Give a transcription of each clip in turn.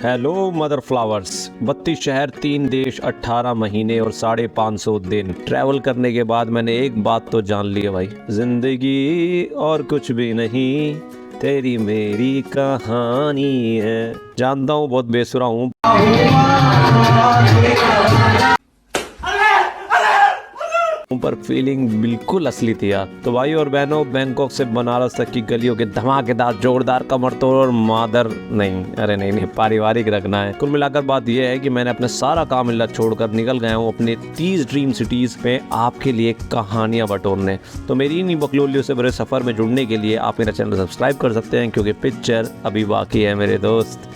Hello mother flowers. 32 शहर, 3 देश, 18 महीने और 550 दिन ट्रैवल करने के बाद मैंने एक बात तो जान ली है भाई, जिंदगी और कुछ भी नहीं, तेरी मेरी कहानी है। जानता हूँ बहुत बेसुरा हूँ पर फीलिंग बिल्कुल असली थी यार। तो भाई और बहनों, बैंकॉक से बनारस तक की गलियों के धमाकेदार जोरदार कमर तोड़ और मादर नहीं, अरे नहीं, पारिवारिक रखना है। कुल मिलाकर बात यह है कि मैंने अपना सारा काम इल्ला छोड़कर निकल गया हूँ अपने 30 ड्रीम सिटीज में आपके लिए कहानियां बटोरने। तो मेरी इन्हीं बकलोलियों से बड़े सफर में जुड़ने के लिए आप मेरा चैनल सब्सक्राइब कर सकते हैं, क्योंकि पिक्चर अभी बाकी है मेरे दोस्त।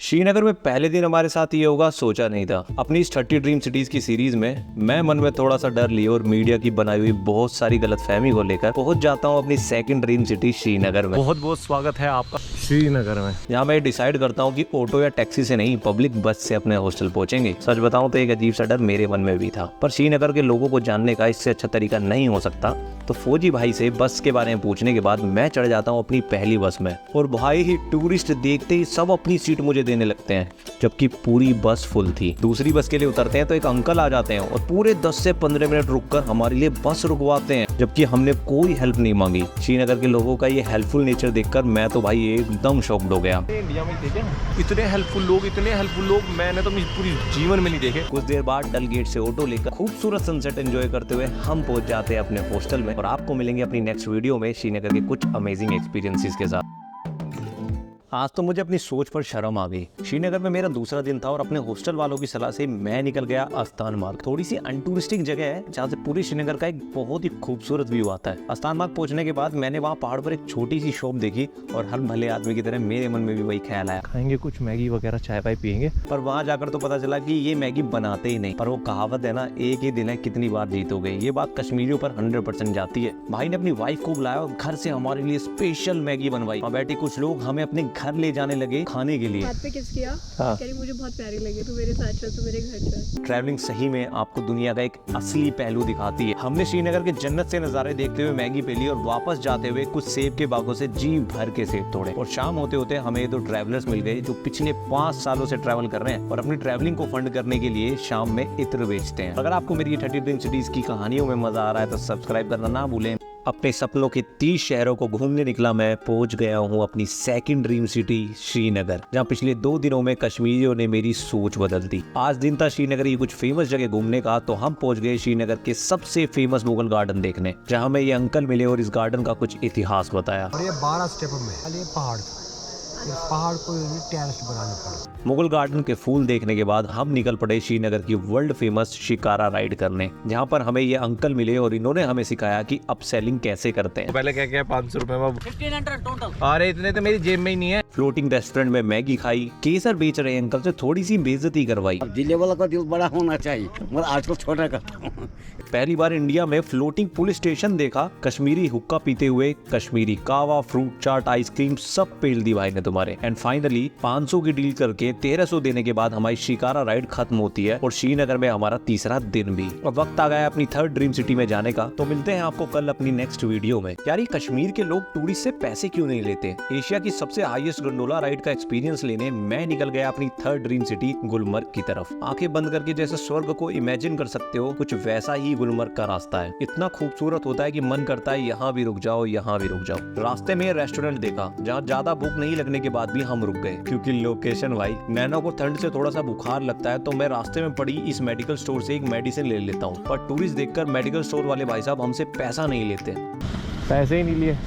श्रीनगर में पहले दिन हमारे साथ ये होगा सोचा नहीं था। अपनी इस 30 ड्रीम सिटीज की सीरीज में मैं मन में थोड़ा सा डर लिए और मीडिया की बनाई हुई बहुत सारी गलतफहमी को लेकर पहुंच जाता हूं अपनी सेकंड ड्रीम सिटी श्रीनगर में। बहुत बहुत स्वागत है आपका श्रीनगर में। यहाँ मैं डिसाइड करता हूँ कि ऑटो या टैक्सी से नहीं, पब्लिक बस से अपने हॉस्टल पहुंचेंगे। सच बताऊं तो एक अजीब सा डर मेरे मन में भी था, पर श्रीनगर के लोगों को जानने का इससे अच्छा तरीका नहीं हो सकता। तो फौजी भाई से बस के बारे में पूछने के बाद मैं चढ़ जाता हूँ अपनी पहली बस में, और भाई ही टूरिस्ट देखते ही सब अपनी सीट मुझे देने लगते हैं, जबकि पूरी बस फुल थी। दूसरी बस के लिए उतरते हैं तो एक अंकल आ जाते हैं और पूरे 10 से 15 मिनट रुककर हमारे लिए बस रुकवाते हैं, जबकि हमने कोई हेल्प नहीं मांगी। श्रीनगर के लोगों का ये हेल्पफुल नेचर देखकर मैं तो भाई एकदम शॉक्ड हो गया। इंडिया में देखे इतने हेल्पफुल लोग मैंने तो पूरी जीवन में नहीं देखे। कुछ देर बाद डल गेट से ऑटो लेकर खूबसूरत सनसेट एंजॉय करते हुए हम पहुंच जाते हैं अपने हॉस्टल में, और आपको मिलेंगे अपनी नेक्स्ट वीडियो में श्रीनगर के कुछ अमेजिंग एक्सपीरियंसेस के साथ। आज तो मुझे अपनी सोच पर शर्म आ गई। श्रीनगर में मेरा दूसरा दिन था और अपने हॉस्टल वालों की सलाह से मैं निकल गया आस्थान मार्ग। थोड़ी सी अनटूरिस्टिक जगह है जहाँ से पूरी श्रीनगर का एक बहुत ही खूबसूरत व्यू आता है। आस्थान मार्ग पहुंचने के बाद मैंने वहाँ पहाड़ पर एक छोटी सी शॉप देखी, और हर भले आदमी की तरह मेरे मन में भी वही ख्याल आया, खाएंगे कुछ मैगी वगैरह, चाय पाई पियेंगे। पर वहाँ जाकर तो पता चला कि ये मैगी बनाते ही नहीं। पर वो कहावत है ना, एक ही दिन है कितनी बार जीतोगे, ये बात कश्मीरियों पर 100% जाती है। भाई ने अपनी वाइफ को बुलाया और घर से हमारे लिए स्पेशल मैगी बनवाई। वहाँ बैठे कुछ लोग हमें अपने घर ले जाने लगे खाने के लिए। बात पे किस किया? कह रही मुझे बहुत प्यारी लगी, तू मेरे साथ चल, तू मेरे घर चल। ट्रैवलिंग सही में आपको दुनिया का एक असली पहलू दिखाती है। हमने श्रीनगर के जन्नत से नजारे देखते हुए मैगी पी ली, और वापस जाते हुए कुछ सेब के बागों से जी भर के सेब तोड़े। और शाम होते होते हमें दो ट्रैवलर्स मिल गए जो पिछले 5 सालों से ट्रैवल कर रहे हैं और अपनी ट्रैवलिंग को फंड करने के लिए शाम में इत्र बेचते हैं। अगर आपको मेरी 30 ड्रीम सिटीज की कहानियों में मजा आ रहा है तो सब्सक्राइब करना ना भूलें। अपने सपनों के 30 शहरों को घूमने निकला मैं पहुंच गया हूं अपनी सेकंड ड्रीम सिटी श्रीनगर, जहां पिछले 2 दिनों में कश्मीरियों ने मेरी सोच बदल दी। आज दिन था श्रीनगर की कुछ फेमस जगह घूमने का, तो हम पहुंच गए श्रीनगर के सबसे फेमस मुगल गार्डन देखने, जहां हमें ये अंकल मिले और इस गार्डन का कुछ इतिहास बताया। और ये 12 स्टेप में ये पहाड़ था, इस पहाड़ को टेरेस बनाना पड़ा। मुगल गार्डन के फूल देखने के बाद हम निकल पड़े श्रीनगर की वर्ल्ड फेमस शिकारा राइड करने, जहां पर हमें ये अंकल मिले और इन्होंने हमें सिखाया कि अपसेलिंग कैसे करते हैं। पहले क्या 500 रुपए में 1500 टोटल। अरे इतने तो मेरी जेब में ही नहीं है। फ्लोटिंग रेस्टोरेंट में मैगी खाई, केसर बेच रहे अंकल से थोड़ी सी बेइज्जती करवाई। दिल वाला का दिल बड़ा होना चाहिए, मगर आजकल छोटा करता हूँ। पहली बार इंडिया में फ्लोटिंग पुलिस स्टेशन देखा। कश्मीरी हुक्का पीते हुए कश्मीरी कावा, फ्रूट चाट, आइसक्रीम सब पेल दी भाई ने तुम्हारे। एंड फाइनली 500 की डील करके 1300 देने के बाद हमारी शिकारा राइड खत्म होती है और श्रीनगर में हमारा तीसरा दिन भी। और वक्त आ गया अपनी 3rd ड्रीम सिटी में जाने का। तो मिलते हैं आपको कल अपनी नेक्स्ट वीडियो में। यार ये कश्मीर के लोग टूरिस्ट से पैसे क्यों नहीं लेते? एशिया की सबसे हाईएस्ट गंडोला राइड का एक्सपीरियंस लेने मैं निकल गया अपनी 3rd ड्रीम सिटी गुलमर्ग की तरफ। आंखें बंद करके जैसे स्वर्ग को इमेजिन कर सकते हो, कुछ वैसा ही गुलमर्ग का रास्ता है। इतना खूबसूरत होता है कि मन करता है यहाँ भी रुक जाओ, यहाँ भी रुक जाओ। रास्ते में रेस्टोरेंट देखा जहाँ ज्यादा भूख नहीं लगने के बाद भी हम रुक गए, क्योंकि लोकेशन भाई। नैनो को ठंड से थोड़ा सा बुखार लगता है, तो मैं रास्ते में पड़ी इस मेडिकल स्टोर से एक मेडिसिन ले लेता हूँ। पर टूरिस्ट देखकर मेडिकल स्टोर वाले भाई साहब हमसे पैसा नहीं लेते। पैसे ही नहीं लिए,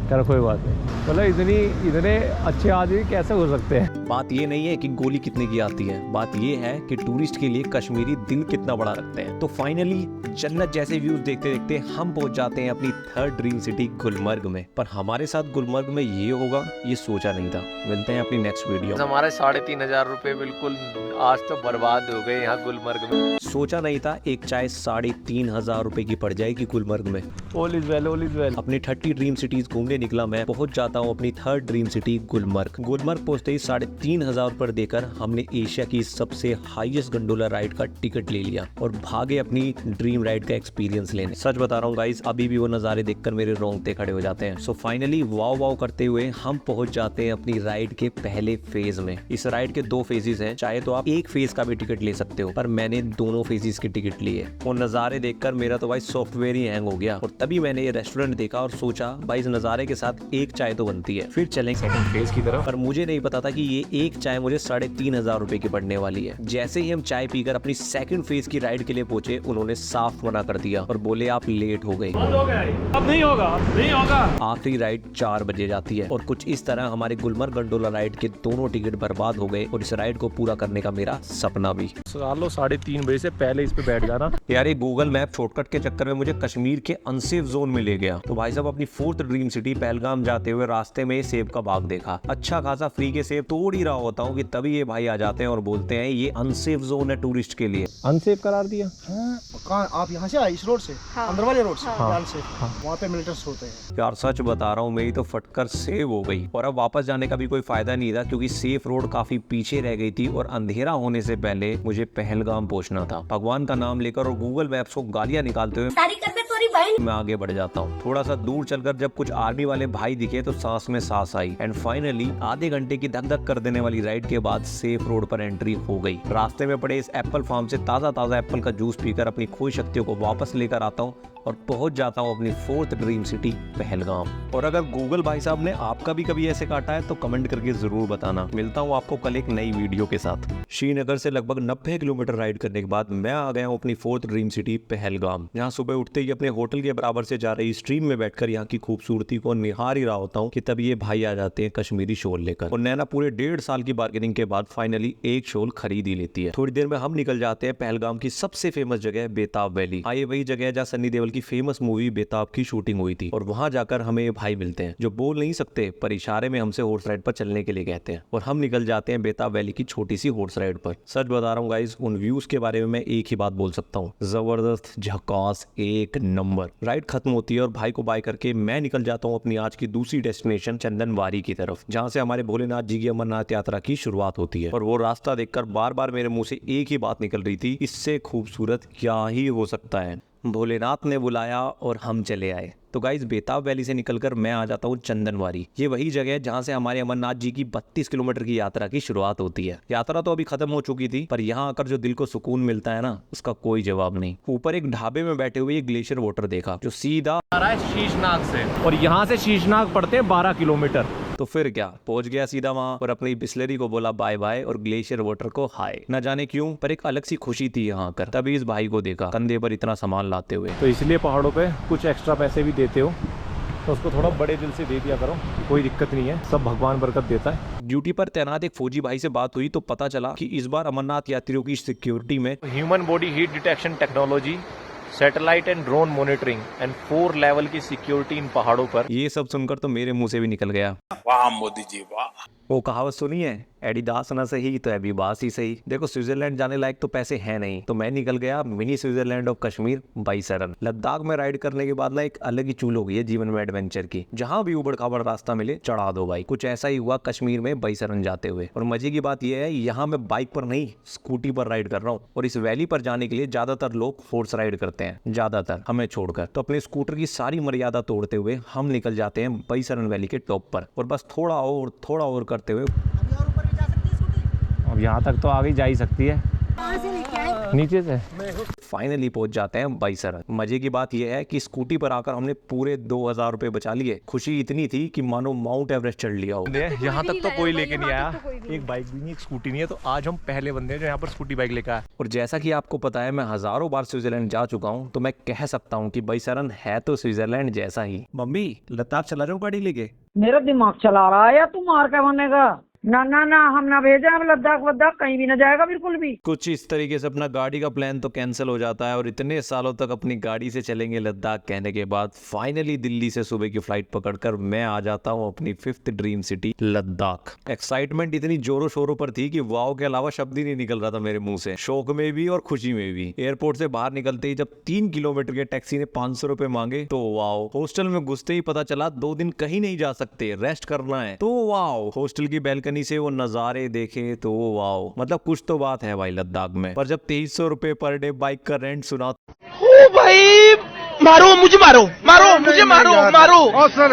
कर कोई बात नहीं। मतलब इतने अच्छे आदमी कैसे हो सकते हैं? बात ये नहीं है कि गोली कितने की आती है, बात ये है कि टूरिस्ट के लिए कश्मीरी दिल कितना बड़ा रखते हैं। तो फाइनली जन्नत जैसे व्यूज देखते देखते हम पहुंच जाते हैं अपनी 3rd ड्रीम सिटी गुलमर्ग में। पर हमारे साथ गुलमर्ग में ये होगा ये सोचा नहीं था। मिलते हैं अपनी नेक्स्ट वीडियो। हमारे 3500 रुपए बिल्कुल आज तो बर्बाद हो गए यहाँ गुलमर्ग में। सोचा नहीं था एक चाय 3500 रुपए की पड़ जाएगी गुलमर्ग में। All is well, all is well. अपनी 30 ड्रीम सिटीज घूमने निकला मैं पहुंच जाता हूँ अपनी 3rd dream city Gulmarg. Gulmarg पहुंचते ही 3500 पर देकर हमने एशिया की सबसे हाईएस्ट गंडोला राइड का टिकट ले लिया और भागे अपनी ड्रीम एक्सट्रीम राइड का एक्सपीरियंस लेने। सच बता रहा हूँ गाइस, अभी भी वो नज़ारे देखकर मेरे रोंगटे खड़े हो जाते हैं। सो फाइनली वाव वाव करते हुए हम पहुंच जाते हैं अपनी राइड के पहले फेज में। इस राइड के 2 फेजेस हैं, चाहे तो आप एक फेज का भी टिकट ले सकते हो, पर मैंने दोनों फेजेस के टिकट लिए। वो नज़ारे देखकर मेरा तो भाई सॉफ्टवेयर ही हैंग हो गया और तभी मैंने ये रेस्टोरेंट देखा और सोचा भाई इस नज़ारे के साथ एक चाय तो बनती है, फिर चलेंगे सेकंड फेज की तरफ। पर मुझे नहीं पता था कि ये एक चाय मुझे 3,500 रुपए की पड़ने वाली है। जैसे ही हम चाय पीकर अपनी सेकंड फेज की राइड के लिए पहुंचे, उन्होंने साफ मना कर दिया और बोले आप लेट हो गए, अब नहीं होगा, अब नहीं होगा। आखिरी राइड 4 बजे जाती है। और कुछ इस तरह हमारे गुलमर्ग गंडोला राइड के दोनों टिकट बर्बाद हो गए और इस राइड को पूरा करने का मेरा सपना भी। लो 3:30 बजे से पहले इस पे बैठ जाना। यार ये गूगल मैप शॉर्टकट के चक्कर में मुझे कश्मीर के अनसेफ जोन में ले गया। तो भाई साहब अपनी 4th ड्रीम सिटी पहलगाम जाते हुए रास्ते में सेब का बाग देखा। अच्छा खासा फ्री के सेब तोड़ ही रहा होता हूँ कि तभी ये भाई आ जाते हैं और बोलते हैं ये अनसेफ जोन है टूरिस्ट के लिए। अनसेफ करार दिया। कहाँ आप यहाँ से आए इस रोड से? अंदर वाले रोड से हाँ। वहाँ पे मिलिटेंट्स होते हैं। यार सच बता रहा हूँ, मेरी तो फटकर सेव हो गई और अब वापस जाने का भी कोई फायदा नहीं था क्योंकि सेफ रोड काफी पीछे रह गई थी और अंधेरा होने से पहले मुझे पहलगाम पहुंचना था। भगवान का नाम लेकर और गूगल मैप्स को गालियां निकालते हुए मैं आगे बढ़ जाता हूँ। थोड़ा सा दूर चलकर जब कुछ आर्मी वाले भाई दिखे तो सांस में सांस आई एंड फाइनली आधे घंटे की धक धक कर देने वाली राइड के बाद सेफ रोड पर एंट्री हो गई। रास्ते में पड़े इस एप्पल फार्म से ताजा एप्पल का जूस पीकर अपनी खोई शक्तियों को वापस लेकर आता हूँ और पहुंच जाता हूं अपनी 4th ड्रीम सिटी पहलगाम। और अगर गूगल भाई साहब ने आपका भी कभी ऐसे काटा है तो कमेंट करके जरूर बताना। मिलता हूं आपको कल एक नई वीडियो के साथ। श्रीनगर से लगभग 90 किलोमीटर राइड करने के बाद मैं आ गया हूं अपनी 4th ड्रीम सिटी पहलगाम, जहां सुबह उठते ही अपने होटल के बराबर से जा रही स्ट्रीम में बैठकर यहाँ की खूबसूरती को निहार ही रहा होता हूँ कि तब ये भाई आ जाते हैं कश्मीरी शॉल लेकर और नैना पूरे 1.5 साल की बार्गेनिंग के बाद फाइनली एक शॉल खरीद ही लेती है। थोड़ी देर में हम निकल जाते हैं पहलगाम की सबसे फेमस जगह बेताब वैली। ये वही जगह है जहाँ सन्नी देओल की फेमस मूवी बेताब की शूटिंग हुई थी और वहां जाकर हमें ये भाई मिलते हैं जो बोल नहीं सकते पर इशारे में हमसे हॉर्स राइड पर चलने के लिए कहते हैं और हम निकल जाते हैं बेताब वैली की छोटी सी हॉर्स राइड पर। सच बता रहा हूँ गाइस, उन व्यूज के बारे में मैं एक ही बात बोल सकता हूँ, जबरदस्त, झकास, एक नंबर। राइड खत्म होती है और भाई को बाय करके मैं निकल जाता हूँ अपनी आज की दूसरी डेस्टिनेशन चंदनवारी की तरफ, जहाँ से हमारे भोलेनाथ जी की अमरनाथ यात्रा की शुरुआत होती है। और वो रास्ता देखकर बार बार मेरे मुंह से एक ही बात निकल रही थी, इससे खूबसूरत क्या ही हो सकता है। भोलेनाथ ने बुलाया और हम चले आए। तो गाइस बेताब वैली से निकलकर मैं आ जाता हूँ चंदनवारी। ये वही जगह है जहाँ से हमारे अमरनाथ जी की 32 किलोमीटर की यात्रा की शुरुआत होती है। यात्रा तो अभी खत्म हो चुकी थी पर यहाँ आकर जो दिल को सुकून मिलता है ना, उसका कोई जवाब नहीं। ऊपर एक ढाबे में बैठे हुए ग्लेशियर वाटर देखा जो सीधा आ रहा है शीशनाग से और यहाँ से शीशनाग पड़ते हैं 12 किलोमीटर। तो फिर क्या, पहुंच गया सीधा वहां और अपनी बिस्लरी को बोला बाय बाय और ग्लेशियर वाटर को हाय। न जाने क्यों पर एक अलग सी खुशी थी यहाँ आकर। तभी इस भाई को देखा कंधे पर इतना सामान लाते हुए। तो इसलिए पहाड़ों पे कुछ एक्स्ट्रा पैसे भी देते हो तो उसको थोड़ा बड़े दिल से दे दिया करो, कोई दिक्कत नहीं है, सब भगवान बरकत देता है। ड्यूटी पर तैनात एक फौजी भाई से बात हुई तो पता चला कि इस बार अमरनाथ यात्रियों की सिक्योरिटी में human body heat detection technology, satellite and drone monitoring and 4 level की सिक्योरिटी इन पहाड़ों पर। ये सब सुनकर तो मेरे मुंह से भी निकल गया, वाह मोदी जी वाह। वो कहावत सुनी है, एडिडास ना सही तो एबीबास ही सही। देखो स्विट्जरलैंड जाने लायक तो पैसे हैं नहीं, तो मैं निकल गया mini Switzerland of Kashmir Baisaran. Ladakh में राइड करने के बाद ना एक अलग ही चूल हो गई है जीवन में एडवेंचर की। जहां भी उबड़ खाबड़ रास्ता मिले चढ़ा दो भाई। कुछ ऐसा ही हुआ कश्मीर में बाईसरन जाते हुए। और मजे की बात यह है, यहाँ मैं बाइक पर नहीं स्कूटी पर राइड कर रहा हूँ और इस वैली पर जाने के लिए ज्यादातर लोग फोर्स राइड करते हैं, ज्यादातर हमें छोड़कर। तो अपने स्कूटर की सारी मर्यादा तोड़ते हुए हम निकल जाते हैं बाईसरन वैली के टॉप पर और बस थोड़ा और करते हुए अब यहाँ तक तो आगे जा ही सकती है, नीचे से। फाइनली पहुंच जाते हैं बाईसरन। मजे की बात यह है कि स्कूटी पर आकर हमने पूरे 2000 रुपए बचा लिए। खुशी इतनी थी कि मानो माउंट एवरेस्ट चढ़ लिया हो। यहाँ तक तो कोई लेके नहीं आया, एक बाइक भी नहीं, एक स्कूटी नहीं है। तो आज हम पहले बंदे हैं जो यहाँ पर स्कूटी बाइक लेकर आए। और जैसा कि आपको पता है मैं हजारों बार स्विट्जरलैंड जा चुका हूँ, तो मैं कह सकता हूँ कि बाईसरन है तो स्विट्जरलैंड जैसा ही। मम्मी लद्दाख चला रहे हो गाड़ी लेके? मेरा दिमाग चला रहा है या तू मार क्या बनेगा? ना ना ना, हम ना भेजे, हम लद्दाख वद्दाख कहीं भी ना जाएगा बिल्कुल भी। कुछ इस तरीके से अपना गाड़ी का प्लान तो कैंसिल हो जाता है और इतने सालों तक अपनी गाड़ी से चलेंगे लद्दाख कहने के बाद फाइनली दिल्ली से सुबह की फ्लाइट पकड़कर मैं आ जाता हूँ अपनी 5th dream city Ladakh. Excitement इतनी जोरों शोरों पर थी कि वाव के अलावा शब्द ही नहीं निकल रहा था मेरे मुंह से, शौक में भी और खुशी में भी। एयरपोर्ट से बाहर निकलते ही जब 3 किलोमीटर के टैक्सी ने 500 रुपए मांगे तो वाव। हॉस्टल में घुसते ही पता चला 2 दिन कहीं नहीं जा सकते, रेस्ट करना है, तो वाव। हॉस्टल की बैल्कनी से वो नजारे देखे तो वाव। मतलब कुछ तो बात है भाई लद्दाख में। पर जब 2300 रुपए पर डे बाइक का रेंट सुना ओ भाई मारो मुझे मारो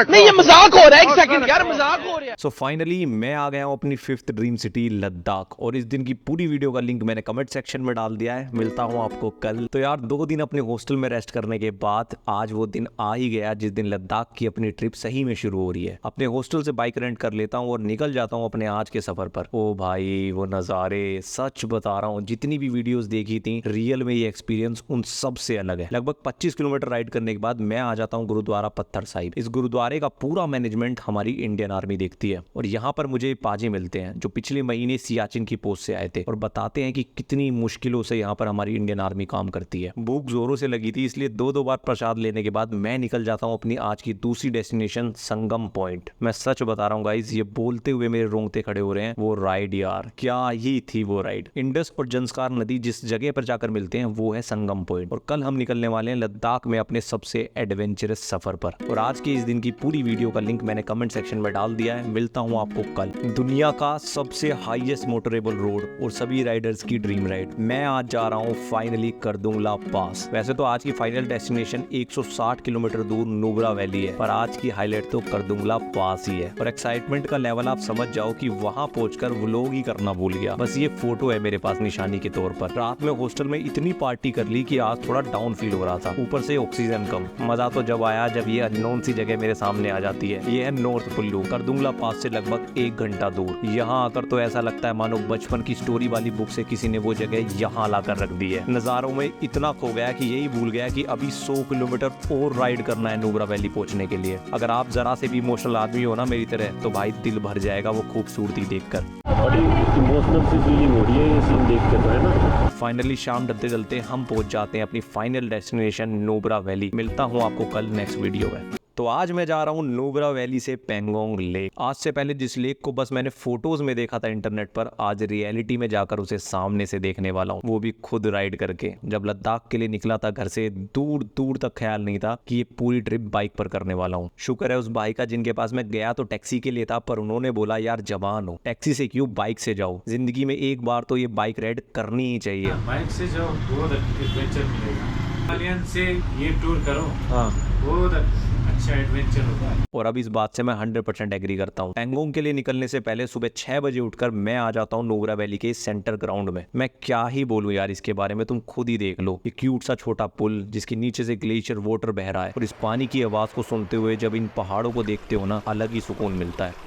नहीं ये मजाक हो रहा है, एक सेकंड यार मजाक हो रहा है। सो फाइनली मैं आ गया हूँ अपनी 5th ड्रीम सिटी लद्दाख, और इस दिन की पूरी वीडियो का लिंक मैंने कमेंट सेक्शन में डाल दिया है। मिलता हूँ आपको कल। तो यार 2 दिन अपने हॉस्टल में रेस्ट करने के बाद आज वो दिन आ ही गया जिस दिन लद्दाख की अपनी ट्रिप सही में शुरू हो रही है। अपने हॉस्टल से बाइक रेंट कर लेता हूँ और निकल जाता हूँ अपने आज के सफर पर। ओ भाई वो नज़ारे, सच बता रहा हूँ, जितनी भी वीडियोस देखी थी रियल में ये एक्सपीरियंस उन सब से अलग है। लगभग 25 किलोमीटर राइड करने के बाद मैं आ जाता हूँ गुरुद्वारा पत्थर साहिब। इस गुरुद्वारे का पूरा मैनेजमेंट हमारी इंडियन आर्मी देखती है, और यहाँ पर मुझे पाजी मिलते हैं जो पिछले महीने सियाचिन की पोस्ट से आए थे और बताते हैं कि कितनी मुश्किलों से यहाँ पर हमारी इंडियन आर्मी काम करती है। भूख जोरों से लगी थी, इसलिए 2 बार प्रसाद लेने के बाद मैं निकल जाता हूँ अपनी आज की दूसरी डेस्टिनेशन संगम पॉइंट। मैं सच बता रहा हूँ गाइस, ये बोलते हुए मेरे रोंगटे खड़े हो रहे हैं। वो राइड यार, क्या ही थी वो राइड। इंडस और जंस्कार नदी जिस जगह पर जाकर मिलते हैं वो है संगम पॉइंट, और कल हम निकलने वाले हैं लद्दाख में अपने सबसे एडवेंचरस सफर पर। और आज के इस दिन की पूरी वीडियो का लिंक मैंने कमेंट सेक्शन में डाल दिया है। मिलता हूं आपको कल। दुनिया का सबसे हाईएस्ट मोटरेबल रोड और सभी राइडर्स की ड्रीम राइड, मैं आज जा रहा हूं फाइनली करदुंगला पास। वैसे तो आज की फाइनल डेस्टिनेशन 160 किलोमीटर दूर नुब्रा वैली है, पर आज की हाईलाइट तो करदुंगला पास ही है। और एक्साइटमेंट का लेवल आप समझ जाओ कि वहां पहुंचकर व्लॉग ही करना भूल गया। बस ये फोटो है मेरे पास निशानी के तौर पर। रात में हॉस्टल में इतनी पार्टी कर ली कि आज थोड़ा डाउन फील हो रहा था, ऊपर से ऑक्सीजन कम। मजा तो जब आया जब ये अननोन सी जगह मेरे सामने आ जाती है। ये है नॉर्थ कुल्लू, करदुंगला पास से लगभग 1 घंटा दूर। यहाँ आकर तो ऐसा लगता है मानो बचपन की स्टोरी वाली बुक से किसी ने वो जगह यहाँ लाकर रख दी है। नजारों में इतना खो गया कि यही भूल गया कि अभी 100 किलोमीटर और राइड करना है नुब्रा वैली पहुंचने के लिए। अगर आप जरा से भी इमोशनल आदमी हो ना मेरी तरह, तो भाई दिल भर जाएगा वो खूबसूरती देखकर। बड़ी इमोशनल सी फीलिंग हो रही है ये सीन देख के, तो है ना। फाइनली शाम ढलते ढलते हम पहुंच जाते हैं अपनी फाइनल डेस्टिनेशन नुब्रा वैली। मिलता हूं आपको कल नेक्स्ट वीडियो में। तो आज मैं जा रहा हूँ नुब्रा वैली से पेंगोंग लेक। आज से पहले जिस लेक को बस मैंने फोटोज में देखा था इंटरनेट पर, आज रियलिटी में जाकर उसे सामने से देखने वाला हूँ, वो भी खुद राइड करके। जब लद्दाख के लिए निकला था घर से, दूर दूर तक ख्याल नहीं था कि ये पूरी ट्रिप बाइक पर करने वाला हूँ। शुक्र है उस भाई का जिनके पास मैं गया तो टैक्सी के लिए था, पर उन्होंने बोला यार जवान हो, टैक्सी से क्यों बाइक से जाओ, जिंदगी में एक बार तो ये बाइक राइड करनी ही चाहिए। बाइक से जाओ बहुत एडवेंचर मिलेगा। हिमालयन से ये टूर करो, हाँ बहुत अच्छा एडवेंचर होता है। और अब इस बात से मैं 100% एग्री करता हूँ। पेंगोंग के लिए निकलने से पहले सुबह 6 बजे उठकर मैं आ जाता हूँ नुब्रा वैली के सेंटर ग्राउंड में। मैं क्या ही बोलूँ यार इसके बारे में, तुम खुद ही देख लो। ये क्यूट सा छोटा पुल जिसके नीचे से ग्लेशियर वाटर बह रहा है, और इस पानी की आवाज को सुनते हुए जब इन पहाड़ों को देखते हो ना, अलग ही सुकून मिलता है।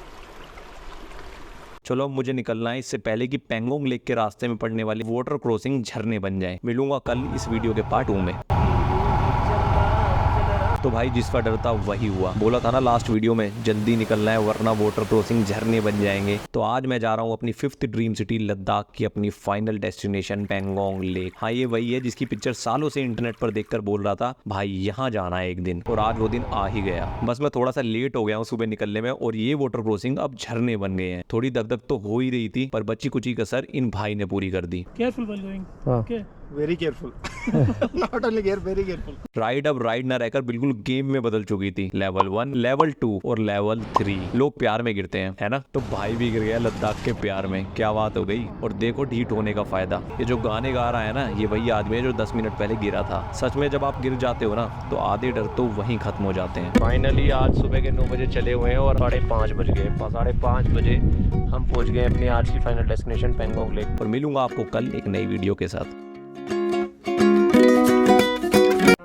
चलो मुझे निकलना है इससे पहले कि पेंगोंग लेक के रास्ते में पड़ने वाली वाटर क्रॉसिंग झरने बन जाए। मिलूंगा कल इस वीडियो के पार्ट 2 में। तो भाई जिसका डर था वही हुआ। बोला था ना लास्ट वीडियो में जल्दी निकलना है वरना वाटर क्रॉसिंग झरने बन जाएंगे। तो आज मैं जा रहा हूँ अपनी 5th ड्रीम सिटी लद्दाख की अपनी फाइनल डेस्टिनेशन पेंगोंग लेक। हाँ ये वही है जिसकी पिक्चर सालों से इंटरनेट पर देखकर बोल रहा था भाई यहाँ जाना है एक दिन, और आज वो दिन आ ही गया। बस मैं थोड़ा सा लेट हो गया हूँ सुबह निकलने में, और ये वाटर क्रॉसिंग अब झरने बन गए हैं। थोड़ी दगदग तो हो ही रही थी, पर बच्ची कुची कसर इन भाई ने पूरी कर दी। Careful while going, okay very careful not only care, very careful. Ride अब राइड ना रहकर बिल्कुल गेम में बदल चुकी थी। लेवल 1, लेवल 2 और लेवल 3। लोग प्यार में गिरते हैं, है ना, तो भाई भी गिर गया लद्दाख के प्यार में। क्या बात हो गई। और देखो ढीठ होने का फायदा, ये जो गाने गा रहा है ना, ये वही आदमी है जो 10 मिनट पहले गिरा था। सच में जब आप गिर जाते हो ना, तो आधे डर तो वहीं खत्म हो जाते हैं। फाइनली आज सुबह के 9 बजे चले हुए हैं और 5:30 बज गए। 5:30 बजे हम पहुंच गए अपनी आज की फाइनल डेस्टिनेशन पेंगोंग लेक। और मिलूंगा आपको कल एक नई वीडियो के साथ।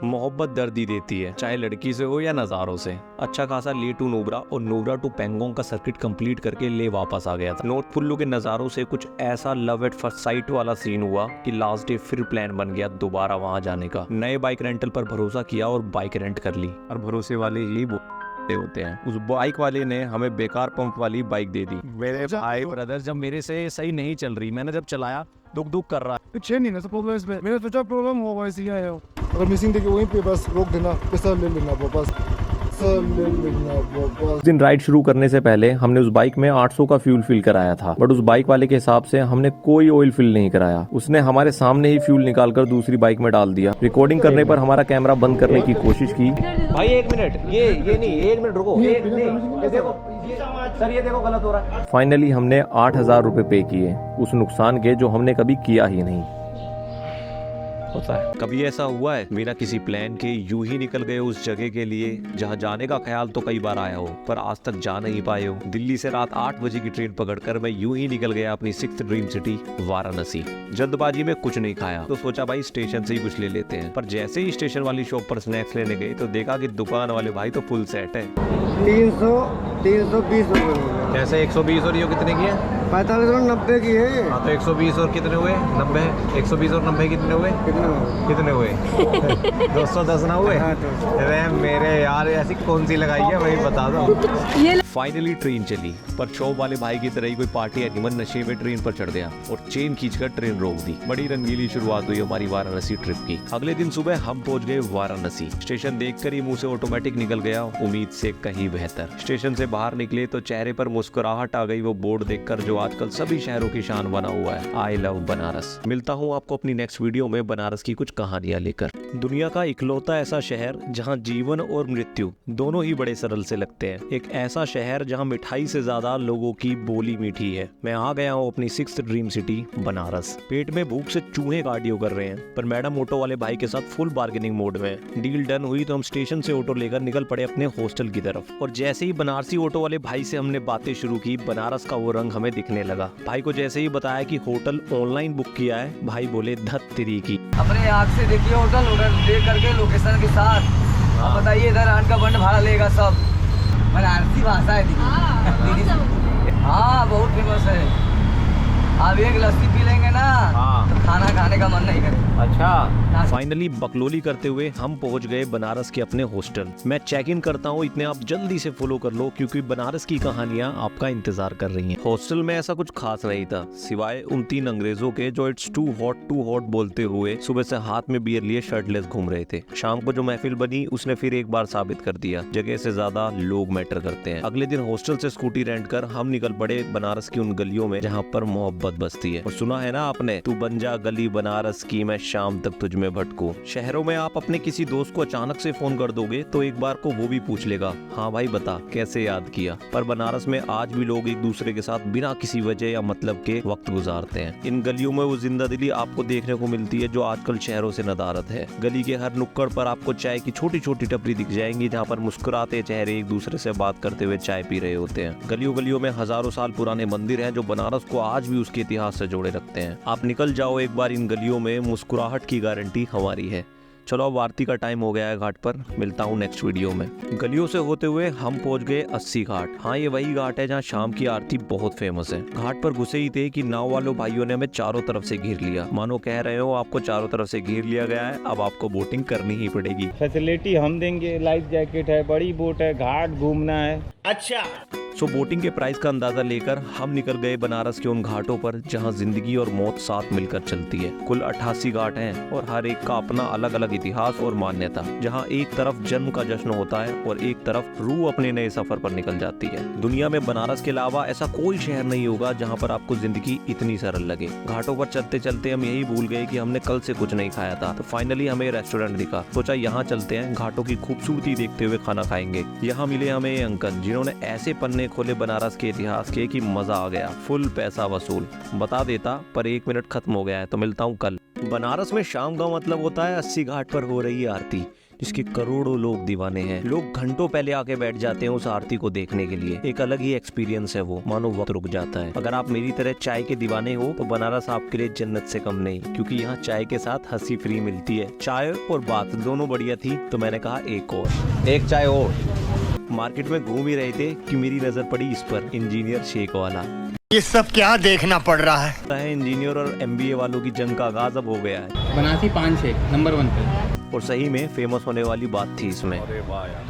मोहब्बत दर्द ही देती है, चाहे लड़की से हो या नज़ारों से। अच्छा खासा ले टू नुब्रा और नुब्रा टू पेंगोंग का सर्किट कंप्लीट करके ले वापस आ गया था। नॉर्थ कुल्लू के नज़ारों से कुछ ऐसा लव एट फर्स्ट साइट वाला सीन हुआ कि लास्ट डे फिर प्लान बन गया दोबारा वहां जाने का। नए बाइक रेंटल पर भरोसा किया और बाइक रेंट कर ली। और भरोसे वाले ही होते हैं। उस बाइक वाले ने हमें बेकार पंप वाली बाइक दे दी। मेरे भाई ब्रदर जब मेरे से सही नहीं चल रही, मैंने जब चलाया दुख कर रहा है। कुछ नहीं ना, प्रॉब्लम इसमें मेरा सोचा प्रॉब्म हुआ वैसे ही आया हूँ। अगर मिसिंग देखिए वहीं पे बस रोक देना, पैसा ले लेना वापस, उस दिन राइड शुरू करने से पहले हमने उस बाइक में 800 का फ्यूल फिल कराया था, बट उस बाइक वाले के हिसाब से हमने कोई ऑयल फिल नहीं कराया। उसने हमारे सामने ही फ्यूल निकालकर दूसरी बाइक में डाल दिया। रिकॉर्डिंग करने पर हमारा कैमरा बंद करने की कोशिश की। भाई 1 मिनट, ये नहीं, 1 मिनट रुको, ये देखो सर, ये देखो गलत हो रहा है। फाइनली हमने 8000 रुपए पे किए उस नुकसान के जो हमने कभी किया ही नहीं। होता है। कभी ऐसा हुआ है बिना किसी प्लान के यूं ही निकल गए उस जगह के लिए जहां जाने का ख्याल तो कई बार आया हो पर आज तक जा नहीं पाए हो? दिल्ली से रात 8 बजे की ट्रेन पकड़कर मैं यूं ही निकल गया अपनी 6th ड्रीम सिटी वाराणसी। जल्दबाजी में कुछ नहीं खाया तो सोचा भाई स्टेशन से ही कुछ ले लेते हैं, पर जैसे ही स्टेशन वाली शॉप पर स्नैक्स लेने गए तो देखा कि दुकान वाले भाई तो फुल सेट है। 320 रुपये कैसे 120 और ये कितने की है? 45 और 90 की है। हाँ तो 120 और कितने हुए? 90। 120 और 90 कितने हुए? कितने हुए? 210 ना हुए? अरे मेरे यार ऐसी कौन सी लगाई है वही बता दो। फाइनली ट्रेन चली पर शॉप वाले भाई की तरह ही कोई पार्टी एनिमल नशे में ट्रेन पर चढ़ गया और चेन खींचकर ट्रेन रोक दी। बड़ी रंगीली शुरुआत हुई हमारी वाराणसी ट्रिप की। अगले दिन सुबह हम पहुंच गए वाराणसी। स्टेशन देखकर ही मुंह से ऑटोमेटिक निकल गया उम्मीद से कहीं बेहतर। स्टेशन से बाहर निकले तो चेहरे पर मुस्कुराहट आ गई वो बोर्ड देखकर जो आजकल सभी शहरों की शान बना हुआ है, आई लव बनारस। मिलता हूँ आपको अपनी नेक्स्ट वीडियो में बनारस की कुछ कहानियां लेकर। दुनिया का इकलौता ऐसा शहर जहाँ जीवन और मृत्यु दोनों ही बड़े सरल से लगते हैं। एक ऐसा शहर जहाँ मिठाई से ज्यादा लोगों की बोली मीठी है। मैं आ गया हूँ अपनी 6th ड्रीम सिटी बनारस। पेट में भूख से चूहे कार्डियो कर रहे हैं पर मैडम ऑटो वाले भाई के साथ फुल बार्गेनिंग मोड में। डील डन हुई तो हम स्टेशन से ऑटो लेकर निकल पड़े अपने हॉस्टल की तरफ और जैसे ही बनारसी ऑटो वाले भाई से हमने बातें शुरू की बनारस का वो रंग हमें दिखने लगा। भाई को जैसे ही बताया कि होटल ऑनलाइन बुक किया है, भाई बोले धत तेरी की। अपने आँख से देखिए होटल देख करके लोकेशन के साथ। अब बताइए इधर आन का बंड भाड़ा लेगा सब। बनारसी भाषा है दीदी। हाँ बहुत फेमस है। अब एक लस्सी पी लेंगे ना तो खाना खाने का मन नहीं करेगा। अच्छा। फाइनली बकलोली करते हुए हम पहुंच गए बनारस के अपने हॉस्टल। मैं चेक इन करता हूं, इतने आप जल्दी से फॉलो कर लो क्योंकि बनारस की कहानियां आपका इंतजार कर रही हैं। हॉस्टल में ऐसा कुछ खास नहीं था सिवाय उन 3 अंग्रेजों के जो इट्स टू हॉट बोलते हुए सुबह से हाथ में बियर लिए शर्टलेस घूम रहे थे। शाम को जो महफिल बनी उसने फिर एक बार साबित कर दिया जगह से ज्यादा लोग मैटर करते हैं। अगले दिन हॉस्टल से स्कूटी रेंट कर हम निकल पड़े बनारस की उन गलियों में जहाँ पर मोहब्बत बसती है। और सुना है ना आपने, तू बन जा गली बनारस की मैं शाम तक तुझ में भटकूं। शहरों में आप अपने किसी दोस्त को अचानक से फोन कर दोगे तो एक बार को वो भी पूछ लेगा, हाँ भाई बता कैसे याद किया। पर बनारस में आज भी लोग एक दूसरे के साथ बिना किसी वजह या मतलब के वक्त गुजारते हैं। इन गलियों में वो जिंदा दिली आपको देखने को मिलती है जो आजकल शहरों से नदारत है। गली के हर नुक्कड़ पर आपको चाय की छोटी छोटी टपरी दिख जाएंगी जहाँ पर मुस्कुराते चेहरे एक दूसरे से बात करते हुए चाय पी रहे होते हैं। गलियों गलियों में हजारों साल पुराने मंदिर हैं जो बनारस को आज भी उसके इतिहास से जोड़े रखते हैं। आप निकल जाओ एक बार इन गलियों में, मुस्कुराहट की गारंटी हमारी है। चलो अब आरती का टाइम हो गया है घाट पर। मिलता हूँ नेक्स्ट वीडियो में। गलियों से होते हुए हम पहुंच गए 80 घाट। हाँ ये वही घाट है जहाँ शाम की आरती बहुत फेमस है। घाट पर घुसे ही थे कि नाव वालों भाइयों ने हमें चारों तरफ से घेर लिया। मानो कह रहे हो आपको चारों तरफ से घेर लिया गया है, अब आपको बोटिंग करनी ही पड़ेगी। फैसिलिटी हम देंगे, लाइफ जैकेट है, बड़ी बोट है, घाट घूमना है। अच्छा सो बोटिंग के प्राइस का अंदाजा लेकर हम निकल गए बनारस के उन घाटों पर जहां जिंदगी और मौत साथ मिलकर चलती है। कुल 88 घाट हैं और हर एक का अपना अलग अलग इतिहास और मान्यता। जहां एक तरफ जन्म का जश्न होता है और एक तरफ रूह अपने नए सफर पर निकल जाती है। दुनिया में बनारस के अलावा ऐसा कोई शहर नहीं होगा जहां पर आपको जिंदगी इतनी सरल लगे। घाटों पर चलते चलते हम यही भूल गए कि हमने कल से कुछ नहीं खाया था, तो फाइनली हमें रेस्टोरेंट दिखा। सोचा यहाँ चलते हैं, घाटों की खूबसूरती देखते हुए खाना खाएंगे। यहाँ मिले हमें ये अंकल जिन्होंने ऐसे पन्ने खोले बनारस के इतिहास के कि मजा आ गया। फुल पैसा वसूल बता देता पर 1 मिनट खत्म हो गया है, तो मिलता हूँ कल। बनारस में शाम का मतलब होता है 80 घाट पर हो रही आरती जिसके करोड़ों लोग दीवाने हैं। लोग घंटों पहले आके बैठ जाते हैं उस आरती को देखने के लिए। एक अलग ही एक्सपीरियंस है वो, मानो वक्त रुक जाता है। अगर आप मेरी तरह चाय के दीवाने हो तो बनारस आपके लिए जन्नत से कम नहीं, क्योंकि यहाँ चाय के साथ हंसी फ्री मिलती है। चाय और बात दोनों बढ़िया थी तो मैंने कहा एक चाय और। मार्केट में घूम ही रहे थे कि मेरी नजर पड़ी इस पर, इंजीनियर शेख वाला। ये सब क्या देखना पड़ रहा है? इंजीनियर और MBA वालों की जंग का आगाज अब हो गया है। बनारसी पान शेक नंबर 1 पे। और सही में फेमस होने वाली बात थी इसमें। अरे वाह यार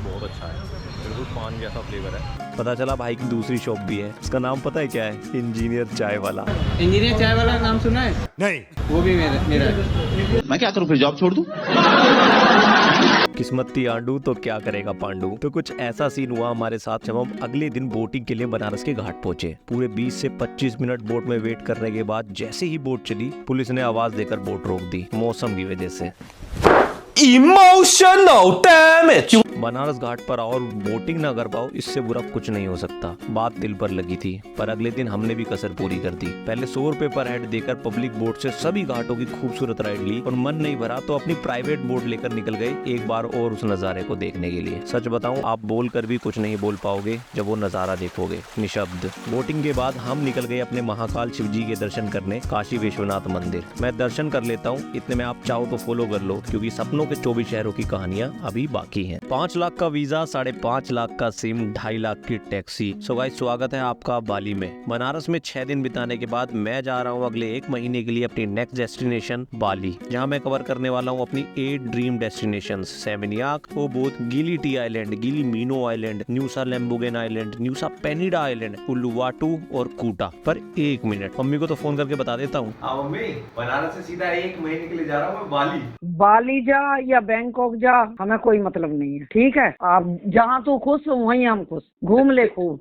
बहुत अच्छा है, बिल्कुल पान जैसा फ्लेवर है। पता चला भाई की दूसरी शॉप भी है, इसका नाम पता है क्या है? इंजीनियर चाय वाला। इंजीनियर चाय वाला नाम सुना है? नहीं। वो भी मेरा है। मैं क्या करूं फिर, जॉब छोड़ दूं? किस्मत थी आंडू तो क्या करेगा पांडू। तो कुछ ऐसा सीन हुआ हमारे साथ जब हम अगले दिन बोटिंग के लिए बनारस के घाट पहुंचे। पूरे 20 से 25 मिनट बोट में वेट करने के बाद जैसे ही बोट चली पुलिस ने आवाज देकर बोट रोक दी, मौसम की वजह से। Emotional damage. बनारस घाट पर और बोटिंग ना कर पाओ, इससे बुरा कुछ नहीं हो सकता। बात दिल पर लगी थी, पर अगले दिन हमने भी कसर पूरी कर दी। पहले 100 रुपए पर हेड देकर पब्लिक बोट से सभी घाटों की खूबसूरत राइड ली और मन नहीं भरा तो अपनी प्राइवेट बोट लेकर निकल गए एक बार और उस नजारे को देखने के लिए। सच बताऊं, आप बोल कर भी कुछ नहीं बोल पाओगे जब वो नजारा देखोगे, निशब्द। बोटिंग के बाद हम निकल गए अपने महाकाल शिव जी के दर्शन करने काशी विश्वनाथ मंदिर। मैं दर्शन कर लेता हूँ, इतने में आप चाहो तो फॉलो कर लो, क्योंकि सपनों के 24 शहरों की कहानियां अभी बाकी हैं। 5 लाख का वीजा, 5.5 लाख का सिम, 2.5 लाख की टैक्सी। सो गाइस, स्वागत है आपका बाली में। बनारस में 6 दिन बिताने के बाद मैं जा रहा हूँ अगले 1 महीने के लिए अपनी नेक्स्ट डेस्टिनेशन बाली, जहाँ मैं कवर करने वाला हूँ अपनी 8 ड्रीम डेस्टिनेशंस, सेमिनियाक, ओबोत, गिली टी आइलैंड, गिली मीनो आइलैंड, न्यूसा लेम्बोगेन आइलैंड, न्यूसा पेनिडा आइलैंड, उल्लुवाटू और कूटा। पर 1 मिनट, मम्मी को तो फोन करके बता देता हूँ। मम्मी, बनारस से सीधा 1 महीने के लिए जा रहा हूँ मैं बाली। बाली जा या बैंकॉक जा, हमें कोई मतलब नहीं है, ठीक है। आप जहाँ तू खुश वहीं हम खुश, घूम ले खूब।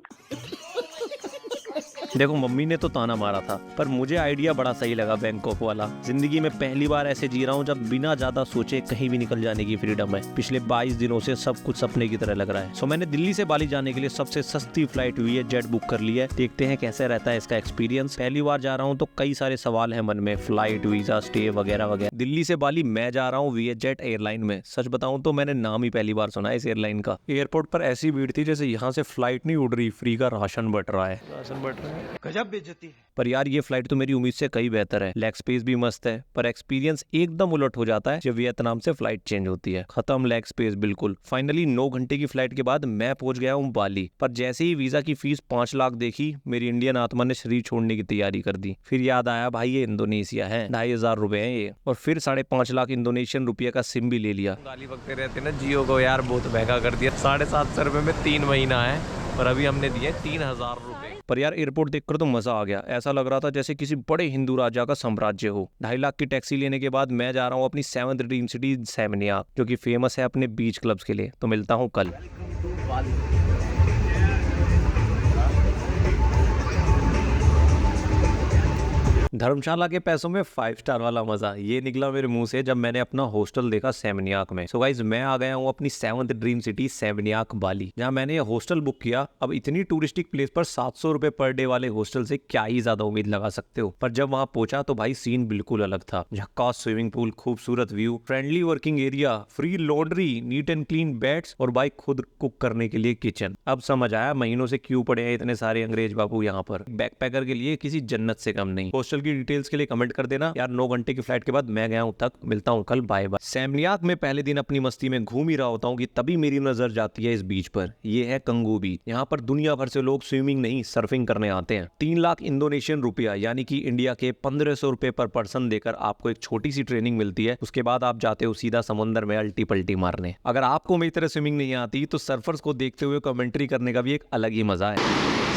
देखो, मम्मी ने तो ताना मारा था, पर मुझे आइडिया बड़ा सही लगा बैंकॉक वाला। जिंदगी में पहली बार ऐसे जी रहा हूँ जब बिना ज्यादा सोचे कहीं भी निकल जाने की फ्रीडम है। पिछले 22 दिनों से सब कुछ सपने की तरह लग रहा है। सो मैंने दिल्ली से बाली जाने के लिए सबसे सस्ती फ्लाइट हुई है, जेट बुक कर ली है। देखते हैं कैसे रहता है इसका एक्सपीरियंस। पहली बार जा रहा हूँ तो कई सारे सवाल है मन में, फ्लाइट, वीजा, स्टे वगैरह वगैरह। दिल्ली से बाली मैं जा रहा हूँ VietJet एयरलाइन में। सच बताऊँ तो मैंने नाम ही पहली बार सुना है इस एयरलाइन का। एयरपोर्ट पर ऐसी भीड़ थी जैसे यहाँ से फ्लाइट नहीं उड़ रही, फ्री का राशन बट रहा है। गजब बेइज्जती है। पर यार, ये फ्लाइट तो मेरी उम्मीद से कई बेहतर है। लेग स्पेस भी मस्त है, पर एक्सपीरियंस एकदम उलट हो जाता है जब वियतनाम से फ्लाइट चेंज होती है। खत्म लेग स्पेस बिल्कुल। फाइनली 9 घंटे की फ्लाइट के बाद मैं पहुंच गया हूँ बाली। पर जैसे ही वीजा की फीस 5 लाख देखी, मेरी इंडियन आत्मा ने शरीर छोड़ने की तैयारी कर दी। फिर याद आया, भाई ये इंडोनेशिया है, 2,500 रुपए है ये। और फिर 5.5 लाख इंडोनेशियन रुपये का सिम भी ले लिया। गाली बकते रहते ना जियो को, यार बहुत महंगा कर दिया। 750 रुपए में 3 महीना है, पर अभी हमने दिए 3,000 रुपए। पर यार, एयरपोर्ट देखकर तो मजा आ गया। ऐसा लग रहा था जैसे किसी बड़े हिंदू राजा का साम्राज्य हो। 2.5 लाख की टैक्सी लेने के बाद मैं जा रहा हूँ अपनी 7th ड्रीम सिटी सेमिनियाक, जो कि फेमस है अपने बीच क्लब्स के लिए। तो मिलता हूँ कल। धर्मशाला के पैसों में 5 स्टार वाला मजा ये निकला मेरे मुंह से जब मैंने अपना हॉस्टल देखा सेमिनियाक में। सो गाइस, मैं आ गया हूँ अपनी 7th ड्रीम सिटी सेमिनियाक बाली, जहाँ मैंने ये हॉस्टल बुक किया। अब इतनी टूरिस्टिक प्लेस पर 700 रुपए पर डे वाले हॉस्टल से क्या ही ज्यादा उम्मीद लगा सकते हो। पर जब वहाँ पहुंचा तो भाई सीन बिल्कुल अलग था। झक्कास स्विमिंग पूल, खूबसूरत view, friendly working area, free laundry, neat and clean beds और भाई खुद कुक करने के लिए किचन। अब समझ आया महीनों से क्यों पड़े हैं इतने सारे अंग्रेज बाबू यहाँ पर। बैकपैकर के लिए किसी जन्नत से कम नहीं। हॉस्टल की डिटेल्स के लिए कमेंट कर देना यार। 9 घंटे की फ्लाइट के बाद मैं गया हूं तक। मिलता हूं कल, बाय बाय। सेमिनियाक में पहले दिन अपनी मस्ती में घूम ही रहा होता हूं कि तभी मेरी नजर जाती है इस बीच पर। ये है कंगू बीच। यहाँ पर दुनिया भर से लोग स्विमिंग नहीं सर्फिंग करने आते हैं। 3 लाख इंडोनेशियन रुपया यानी कि इंडिया के 1500 रुपए पर पर्सन देकर आपको एक छोटी सी ट्रेनिंग मिलती है। उसके बाद आप जाते हो सीधा समुद्र में अल्टी पल्टी मारने। अगर आपको मेरी तरह स्विमिंग नहीं आती तो सर्फर्स को देखते हुए कमेंट्री करने का भी एक अलग ही मजा है।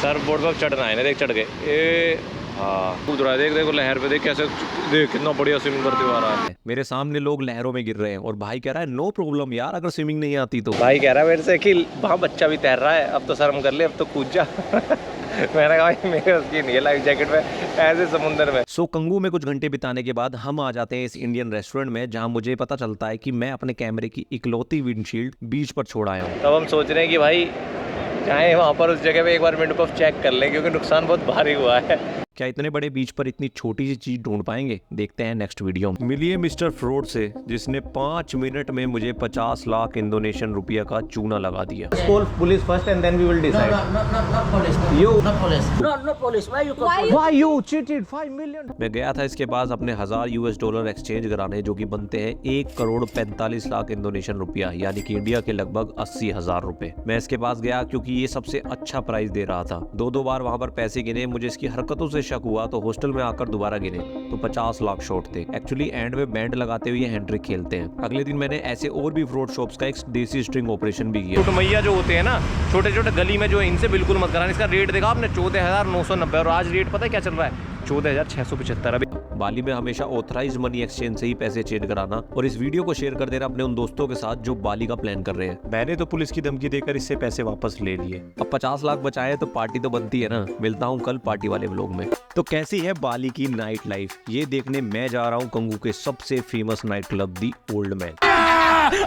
सर्फ बोर्ड पर चढ़ना है ना, देख चढ़ गए। हाँ, कूद रहा है, देख देखो लहर पे, देख कैसे, देख कितना बढ़िया स्विमिंग करते हुए आ रहा है। मेरे सामने लोग लहरों में गिर रहे हैं और भाई कह रहा है नो प्रॉब्लम यार, अगर स्विमिंग नहीं आती तो। भाई कह रहा है मेरे से कि वहाँ बच्चा भी तैर रहा है, अब तो शर्म कर ले, अब तो कूद जा। मैंने कहा भाई मेरे उसकी नहीं है लाइफ जैकेट में ऐसे समुद्र में। सो कंगू में कुछ घंटे बिताने के बाद हम आ जाते हैं इस इंडियन रेस्टोरेंट में, जहाँ मुझे पता चलता है कि मैं अपने कैमरे की इकलौती विंडशील्ड बीच पर छोड़ आया हूँ। तब हम सोच रहे हैं कि भाई जाएं वहाँ पर उस जगह पे एक बार विंडो पफ चेक कर लें, क्योंकि नुकसान बहुत भारी हुआ है। क्या इतने बड़े बीच पर इतनी छोटी सी चीज ढूंढ पाएंगे? देखते हैं नेक्स्ट वीडियो में। मिलिए मिस्टर फ्रॉड से, जिसने 5 मिनट में मुझे 50 लाख इंडोनेशियन रुपया का चूना लगा दिया। Call police first and then we will decide. Not police. You. Not police. Not police. Why you call? Why you cheated 5 million? मैं गया था इसके पास अपने $1000 एक्सचेंज कराने, जो कि बनते हैं 1,45 लाख इंडोनेशियन रुपया, यानी कि इंडिया के लगभग 80,000 रुपए। मैं इसके पास गया क्योंकि ये सबसे अच्छा प्राइस दे रहा था। 2 बार वहाँ पर पैसे गिने, मुझे इसकी हरकतों से शक हुआ तो हॉस्टल में आकर दोबारा गिने तो 50 लाख शॉट थे। एक्चुअली एंड में बैंड लगाते हुए हैंड्रिक खेलते हैं। अगले दिन मैंने ऐसे और भी फ्रॉड शॉप्स का एक देसी स्ट्रिंग ऑपरेशन भी किया। मैया जो होते हैं ना छोटे छोटे गली में, जो इनसे बिल्कुल मत कराना। इसका रेट देखा आपने 14,990 और आज रेट पता है क्या चल रहा है? 14,675। अभी बाली में हमेशा ऑथराइज्ड मनी एक्सचेंज से ही पैसे चेंज कराना और इस वीडियो को शेयर कर देना अपने उन दोस्तों के साथ जो बाली का प्लान कर रहे हैं। मैंने तो पुलिस की धमकी देकर इससे पैसे वापस ले लिए। अब 50 लाख बचाए तो पार्टी तो बनती है ना। मिलता हूँ कल पार्टी वाले व्लॉग में। तो कैसी है बाली की नाइट लाइफ, ये देखने मैं जा रहा हूँ कंगू के सबसे famous night club the old man.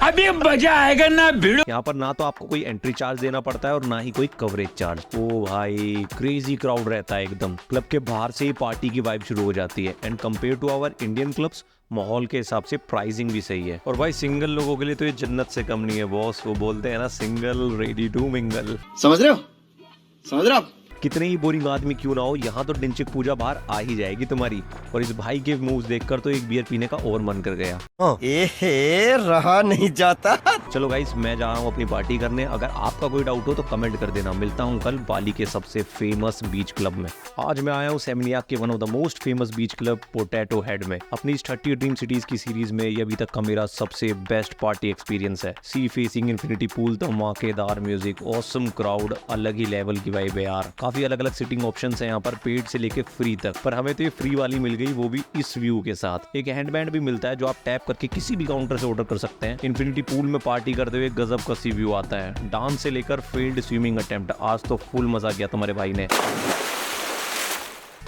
अभी मजा आएगा ना भिड़ो। यहाँ पर ना तो आपको कोई एंट्री चार्ज देना पड़ता है और ना ही कोई कवरेज चार्ज। ओ भाई क्रेजी क्राउड रहता है एकदम। क्लब के बाहर से ही पार्टी की वाइब शुरू हो जाती है and compare to our Indian clubs माहौल के हिसाब से प्राइसिंग भी सही है। और भाई सिंगल लोगों के लिए तो ये जन्नत से कम नहीं है बॉस। वो बोलते हैं ना सिंगल रेडी टू मिंगल। समझ रहे हो? समझ रहे हो आप? कितने ही बोरिंग आदमी क्यों ना हो, यहाँ तो डिंचिक पूजा बाहर आ ही जाएगी तुम्हारी। और इस भाई के मूव्स देखकर तो एक बियर पीने का और मन कर गया। रहा नहीं जाता। चलो गाइस मैं जा रहा हूँ अपनी पार्टी करने। अगर आपका कोई डाउट हो तो कमेंट कर देना। मिलता हूँ कल बाली के सबसे फेमस बीच क्लब में। आज मैं आया हूँ सेमिनियाक के one of the most famous beach club potato head में। अपनी इस 30 ड्रीम सिटीज की सीरीज में ये अभी तक का मेरा सबसे बेस्ट पार्टी एक्सपीरियंस है। सी फेसिंग इन्फिनिटी पूल, धमाकेदार म्यूजिक, ऑसम क्राउड, अलग ही लेवल की वाइब है यार। काफी अलग अलग सिटिंग ऑप्शंस हैं यहाँ पर, पेड से लेके फ्री तक। पर हमें तो ये फ्री वाली मिल गई, वो भी इस व्यू के साथ। एक हैंडबैंड भी मिलता है जो आप टैप करके किसी भी काउंटर से ऑर्डर कर सकते हैं। इन्फिनिटी पूल में पार्टी करते हुए गजब का सी व्यू आता है। डांस से लेकर फील्ड स्विमिंग अटेम्प्ट, आज तो फुल मजा किया तुम्हारे भाई ने।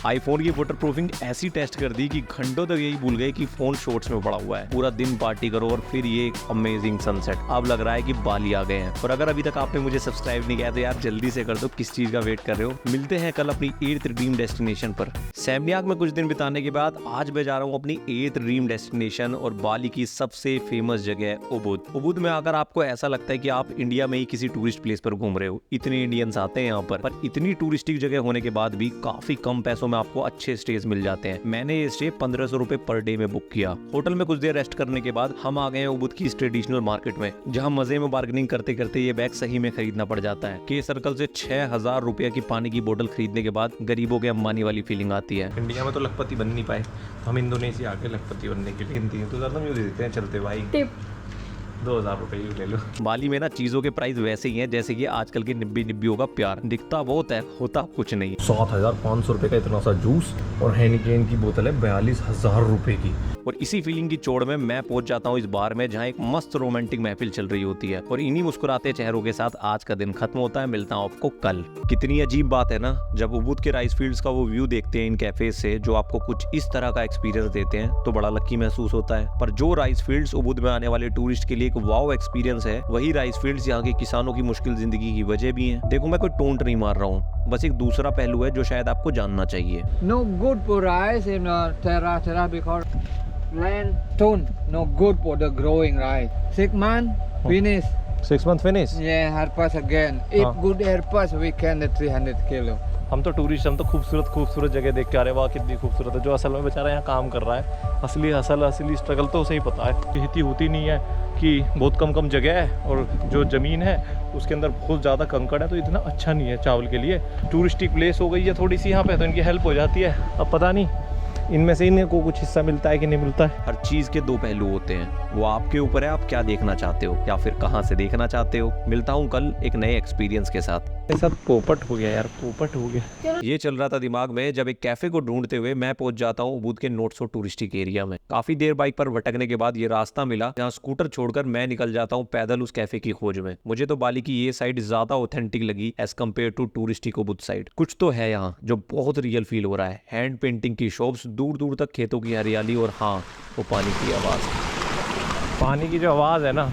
आईफोन की वाटरप्रूफिंग ऐसी टेस्ट कर दी कि घंटों तक यही भूल गए कि फोन शॉर्ट्स में पड़ा हुआ है। पूरा दिन पार्टी करो और फिर ये अमेजिंग सनसेट। अब लग रहा है कि बाली आ गए हैं। और अगर अभी तक आपने मुझे सब्सक्राइब नहीं किया तो यार जल्दी से कर दो, किस चीज का वेट कर रहे हो। मिलते हैं कल अपनी 8th ड्रीम डेस्टिनेशन पर। सेमिनियाक में कुछ दिन बिताने के बाद आज मैं जा रहा हूँ अपनी 8th ड्रीम डेस्टिनेशन और बाली की सबसे फेमस जगह उबुद। उबुद में आकर आपको ऐसा लगता है कि आप इंडिया में ही किसी टूरिस्ट प्लेस पर घूम रहे हो। इतने इंडियंस आते हैं यहाँ पर इतनी टूरिस्टिक जगह होने के बाद भी काफी कम पैसों में आपको अच्छे स्टेज मिल जाते हैं। मैंने ये स्टे 1500 रुपए पर डे में बुक किया। होटल में कुछ देर रेस्ट करने के बाद हम आ गए हैं उबुद की ट्रेडिशनल मार्केट में, जहां मजे में बार्गेनिंग करते करते ये बैग सही में खरीदना पड़ जाता है। के सर्कल से 6000 रुपए की पानी की बोतल खरीदने के बाद गरीबों के अंबानी वाली फीलिंग आती है। इंडिया में तो लखपति बन नहीं पाए, हम इंडोनेशिया आके लखपति बनने के लिए गिनती है तो ज्यादा म्यूजिक देते हैं। चलते भाई टिप 2000 रुपए ले लो। बाली में ना चीजों के प्राइस वैसे ही हैं जैसे कि आजकल के निब्बियों का प्यार। दिखता बहुत है, होता कुछ नहीं। 7500 रुपए का इतना सा जूस और हेनिकेन की बोतल है 42,000 रुपए की। और इसी फीलिंग की चोड़ में मैं पहुंच जाता हूँ इस बार में जहाँ एक मस्त रोमांटिक महफिल चल रही होती है। और इन्हीं मुस्कुराते चेहरों के साथ आज का दिन खत्म होता है। मिलता हूँ आपको कल। कितनी अजीब बात है ना, जब उबुद के राइस फील्ड्स का वो व्यू देखते हैं इन कैफे से जो आपको कुछ इस तरह का एक्सपीरियंस देते हैं तो बड़ा लकी महसूस होता है। पर जो राइस फील्ड्स उबुद में आने वाले टूरिस्ट के लिए एक वाव एक्सपीरियंस है, वही राइस फील्ड्स यहाँ के किसानों की मुश्किल जिंदगी की वजह भी है। देखो मैं कोई टोंट नहीं मार रहा हूँ, बस एक दूसरा पहलू है जो शायद आपको जानना चाहिए। No good for rice in Terra because land stone no good for the growing rice. 6 months finish. 6 month finish? Yeah, harvest again. If good harvest we can 300 kilo. हम तो टूरिस्ट, हम तो खूबसूरत जगह देख के आ रहे हैं। वाह कितनी खूबसूरत है। जो असल में बेचारा यहाँ काम कर रहा है, असली स्ट्रगल तो उसे ही पता है। खेती होती नहीं है कि बहुत कम जगह है और जो ज़मीन है उसके अंदर बहुत ज़्यादा कंकड़ है, तो इतना अच्छा नहीं है चावल के लिए। टूरिस्टिक प्लेस हो गई है थोड़ी सी यहाँ पे, तो इनकी हेल्प हो जाती है। अब पता नहीं इनमें से इनको कुछ हिस्सा मिलता है कि नहीं मिलता है। हर चीज के दो पहलू होते हैं, वो आपके ऊपर है आप क्या देखना चाहते हो या फिर कहां से देखना चाहते हो। मिलता हूं कल एक नए एक्सपीरियंस के साथ। सब पोपट हो गया यार, पोपट हो गया। ये चल रहा था दिमाग में जब एक कैफे को ढूंढते हुए मैं पहुंच जाता हूं उबुद के नॉट सो टूरिस्टिक एरिया में। काफी देर बाइक पर भटकने के बाद ये रास्ता मिला जहां स्कूटर छोड़कर मैं निकल जाता हूं पैदल उस कैफे की खोज में। मुझे तो बाली की ये साइड ज्यादा ऑथेंटिक लगी as compare to touristic Ubud side. कुछ तो है यहाँ जो बहुत रियल फील हो रहा है। हैंड पेंटिंग की शॉप्स, दूर दूर तक खेतों की हरियाली और हाँ वो पानी की आवाज। पानी की जो आवाज़ है ना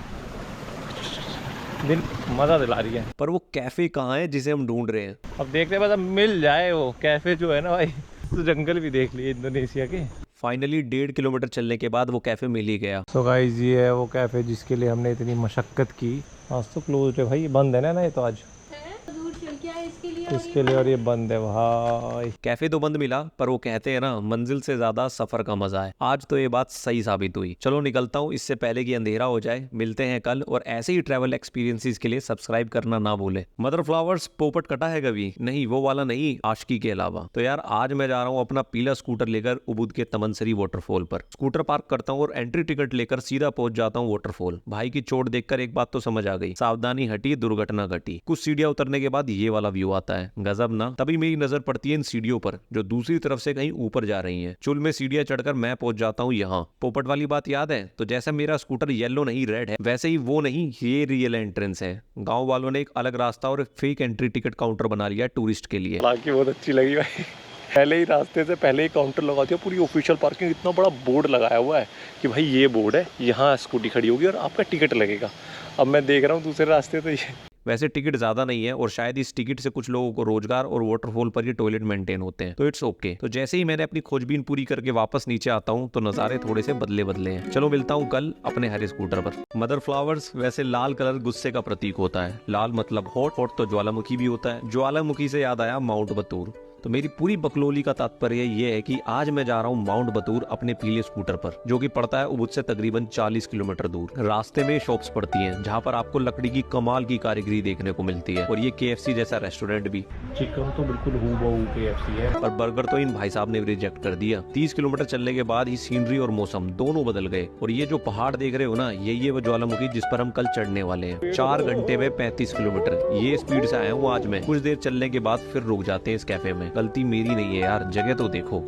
दिल मज़ा दिला रही है। पर वो कैफे कहाँ है जिसे हम ढूंढ रहे हैं? अब देखते हैं बस, अब मिल जाए वो कैफे जो है ना भाई। तो जंगल भी देख लिए इंडोनेशिया के। फाइनली 1.5 किलोमीटर चलने के बाद वो कैफे मिल ही गया। सो गाइस ये है वो कैफे जिसके लिए हमने इतनी मशक्कत की। आज तो क्लोज है भाई, बंद है ना ये तो आज इसके लिए, और ये बंद है भाई। कैफे तो बंद मिला पर वो कहते हैं ना मंजिल से ज्यादा सफर का मजा है। आज तो ये बात सही साबित हुई। चलो निकलता हूँ इससे पहले कि अंधेरा हो जाए। मिलते हैं कल और ऐसे ही ट्रैवल एक्सपीरियंसेस के लिए सब्सक्राइब करना ना भूले। मदर फ्लावर्स पोपट कटा है कभी? नहीं वो वाला नहीं, आशिकी के अलावा। तो यार आज मैं जा रहा हूँ अपना पीला स्कूटर लेकर उबुद के तमनसरी वाटरफॉल पर। स्कूटर पार्क करता हूँ और एंट्री टिकट लेकर सीधा पहुंच जाता हूँ वाटरफॉल। भाई की चोट देखकर एक बात तो समझ आ गई, सावधानी हटी दुर्घटना घटी। कुछ सीढ़ियां उतरने के बाद ये वाला व्यू आता है, गजब ना। तभी मेरी नजर पड़ती है इन सीढ़ियों पर जो दूसरी तरफ से कहीं ऊपर जा रही हैं। चुल में सीढ़ियां चढ़कर मैं पहुंच जाता हूँ यहाँ। पोपट वाली बात याद है? तो जैसा मेरा स्कूटर येलो नहीं रेड है, वैसे ही वो नहीं, ये रियल एंट्रेंस है। गांव वालों ने एक अलग रास्ता और फेक एंट्री टिकट काउंटर बना लिया टूरिस्ट के लिए। हालांकि बहुत अच्छी लगी भाई। पहले ही रास्ते से पहले ही काउंटर लगा दिया, पूरी ऑफिशियल पार्किंग, इतना बड़ा बोर्ड लगाया हुआ है कि भाई ये बोर्ड है, यहाँ स्कूटी खड़ी होगी और आपका टिकट लगेगा। अब मैं देख रहा हूँ दूसरे रास्ते तो ये वैसे टिकट ज़्यादा नहीं है और शायद इस टिकट से कुछ लोगों को रोजगार और वाटरफॉल पर ये टॉयलेट मेंटेन होते हैं, तो इट्स ओके। तो जैसे ही मैंने अपनी खोजबीन पूरी करके वापस नीचे आता हूँ तो नज़ारे थोड़े से बदले बदले हैं। चलो मिलता हूँ कल अपने हरे स्कूटर पर। मदर फ्लावर्स, वैसे लाल कलर गुस्से का प्रतीक होता है, लाल मतलब हॉट, हॉट तो ज्वालामुखी भी होता है। ज्वालामुखी से याद आया माउंट बतूर। तो मेरी पूरी बकलोली का तात्पर्य ये है कि आज मैं जा रहा हूँ माउंट बतूर अपने पीले स्कूटर पर, जो कि पड़ता है उबुद से तकरीबन 40 किलोमीटर दूर। रास्ते में शॉप्स पड़ती हैं जहाँ पर आपको लकड़ी की कमाल की कारीगरी देखने को मिलती है, और ये KFC जैसा रेस्टोरेंट भी। चिकन तो बिल्कुल हूबहू KFC है, पर बर्गर तो इन भाई साहब ने रिजेक्ट कर दिया। 30 किलोमीटर चलने के बाद ही सीनरी और मौसम दोनों बदल गए, और ये जो पहाड़ देख रहे हो ना, ये वो ज्वालामुखी जिस पर हम कल चढ़ने वाले हैं। 4 घंटे में 35 किलोमीटर, ये स्पीड से आया हूँ आज मैं। कुछ देर चलने के बाद फिर रुक जाते हैं इस कैफे में। गलती मेरी नहीं है यार, जगह तो देखो।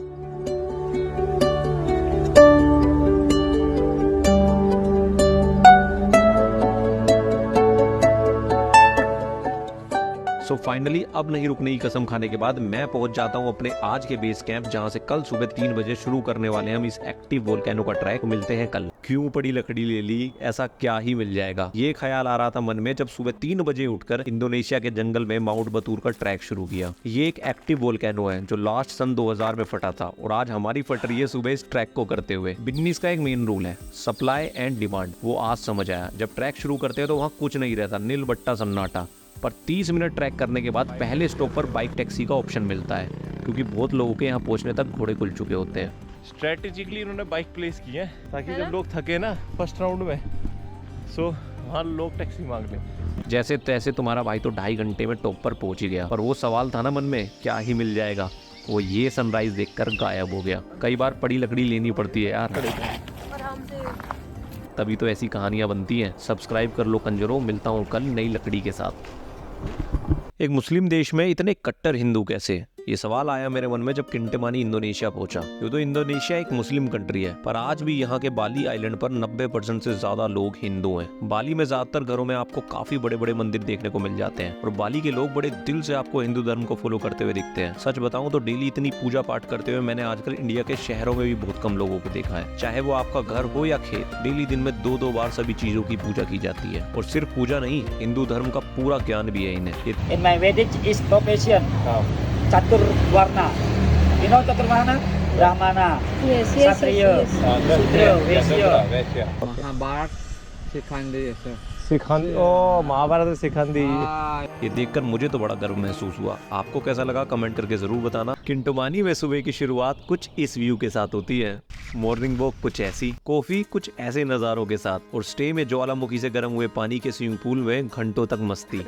सो फाइनली अब नहीं रुकने की कसम खाने के बाद मैं पहुंच जाता हूं अपने आज के बेस कैंप, जहां से कल सुबह 3 बजे शुरू करने वाले हैं हम इस एक्टिव वोल्केनो का ट्रैक। मिलते हैं कल। क्यों पड़ी लकड़ी ले ली, ऐसा क्या ही मिल जाएगा, ये ख्याल आ रहा था मन में जब सुबह 3 बजे उठकर इंडोनेशिया के जंगल में माउंट बतूर का ट्रैक शुरू किया। ये एक एक्टिव वोल्केनो है जो लास्ट सन 2000 में फटा था, और आज हमारी फट रही है सुबह इस ट्रैक को करते हुए। बिजनेस का एक मेन रूल है सप्लाई एंड डिमांड, वो आज समझ आया। जब ट्रैक शुरू करते हैं तो वहाँ कुछ नहीं रहता, नील बट्टा सन्नाटा। पर 30 मिनट ट्रैक करने के बाद पहले स्टॉप पर बाइक टैक्सी का ऑप्शन मिलता है, क्योंकि बहुत लोगों के यहाँ पहुँचने तक घोड़े खुल चुके होते हैं। स्ट्रेटेजिकली इन्होंने बाइक प्लेस की है ताकि जब लोग थके ना फर्स्ट राउंड में, सो वहाँ लोग टैक्सी मांग लें। जैसे तैसे तुम्हारा भाई तो 2.5 घंटे में टॉप पर पहुँच ही गया, पर वो सवाल था ना मन में, क्या ही मिल जाएगा। वो ये सनराइज देखकर गायब हो गया। कई बार पड़ी लकड़ी लेनी पड़ती है यार, तभी तो ऐसी कहानियां बनती हैं। सब्सक्राइब कर लो कंजरों, मिलता हूँ कल नई लकड़ी के साथ। एक मुस्लिम देश में इतने कट्टर हिंदू कैसे, ये सवाल आया मेरे मन में जब किंटमानी इंडोनेशिया पहुंचा। यूँ तो इंडोनेशिया एक मुस्लिम कंट्री है, पर आज भी यहाँ के बाली आइलैंड पर 90% से ज्यादा लोग हिंदू हैं। बाली में ज्यादातर घरों में आपको काफी बड़े बड़े मंदिर देखने को मिल जाते हैं, और बाली के लोग बड़े दिल से आपको हिंदू धर्म को फॉलो करते हुए दिखते हैं। सच बताऊं तो डेली इतनी पूजा पाठ करते हुए मैंने आजकल इंडिया के शहरों में भी बहुत कम लोगों को देखा है। चाहे वो आपका घर हो या खेत, डेली दिन में 2-2 बार सभी चीजों की पूजा की जाती है। और सिर्फ पूजा नहीं, हिंदू धर्म का पूरा ज्ञान भी है इन्हें। In my Vedic is profession. Catur warna. You know catur warna? Brahmana. Yes, Kshatriya. Shudra. Vaishya. Mahabharat सिखांदी सिखांदी, ओ महाभारत सिखांदी। ये देखकर मुझे तो बड़ा गर्व महसूस हुआ। आपको कैसा लगा कमेंट करके जरूर बताना। किंटमानी में सुबह की शुरुआत कुछ इस व्यू के साथ होती है। मॉर्निंग वॉक कुछ ऐसी, कॉफी कुछ ऐसे नज़ारों के साथ, और स्टे में ज्वालामुखी से गर्म हुए पानी के स्विमिंग पूल में घंटों तक मस्ती।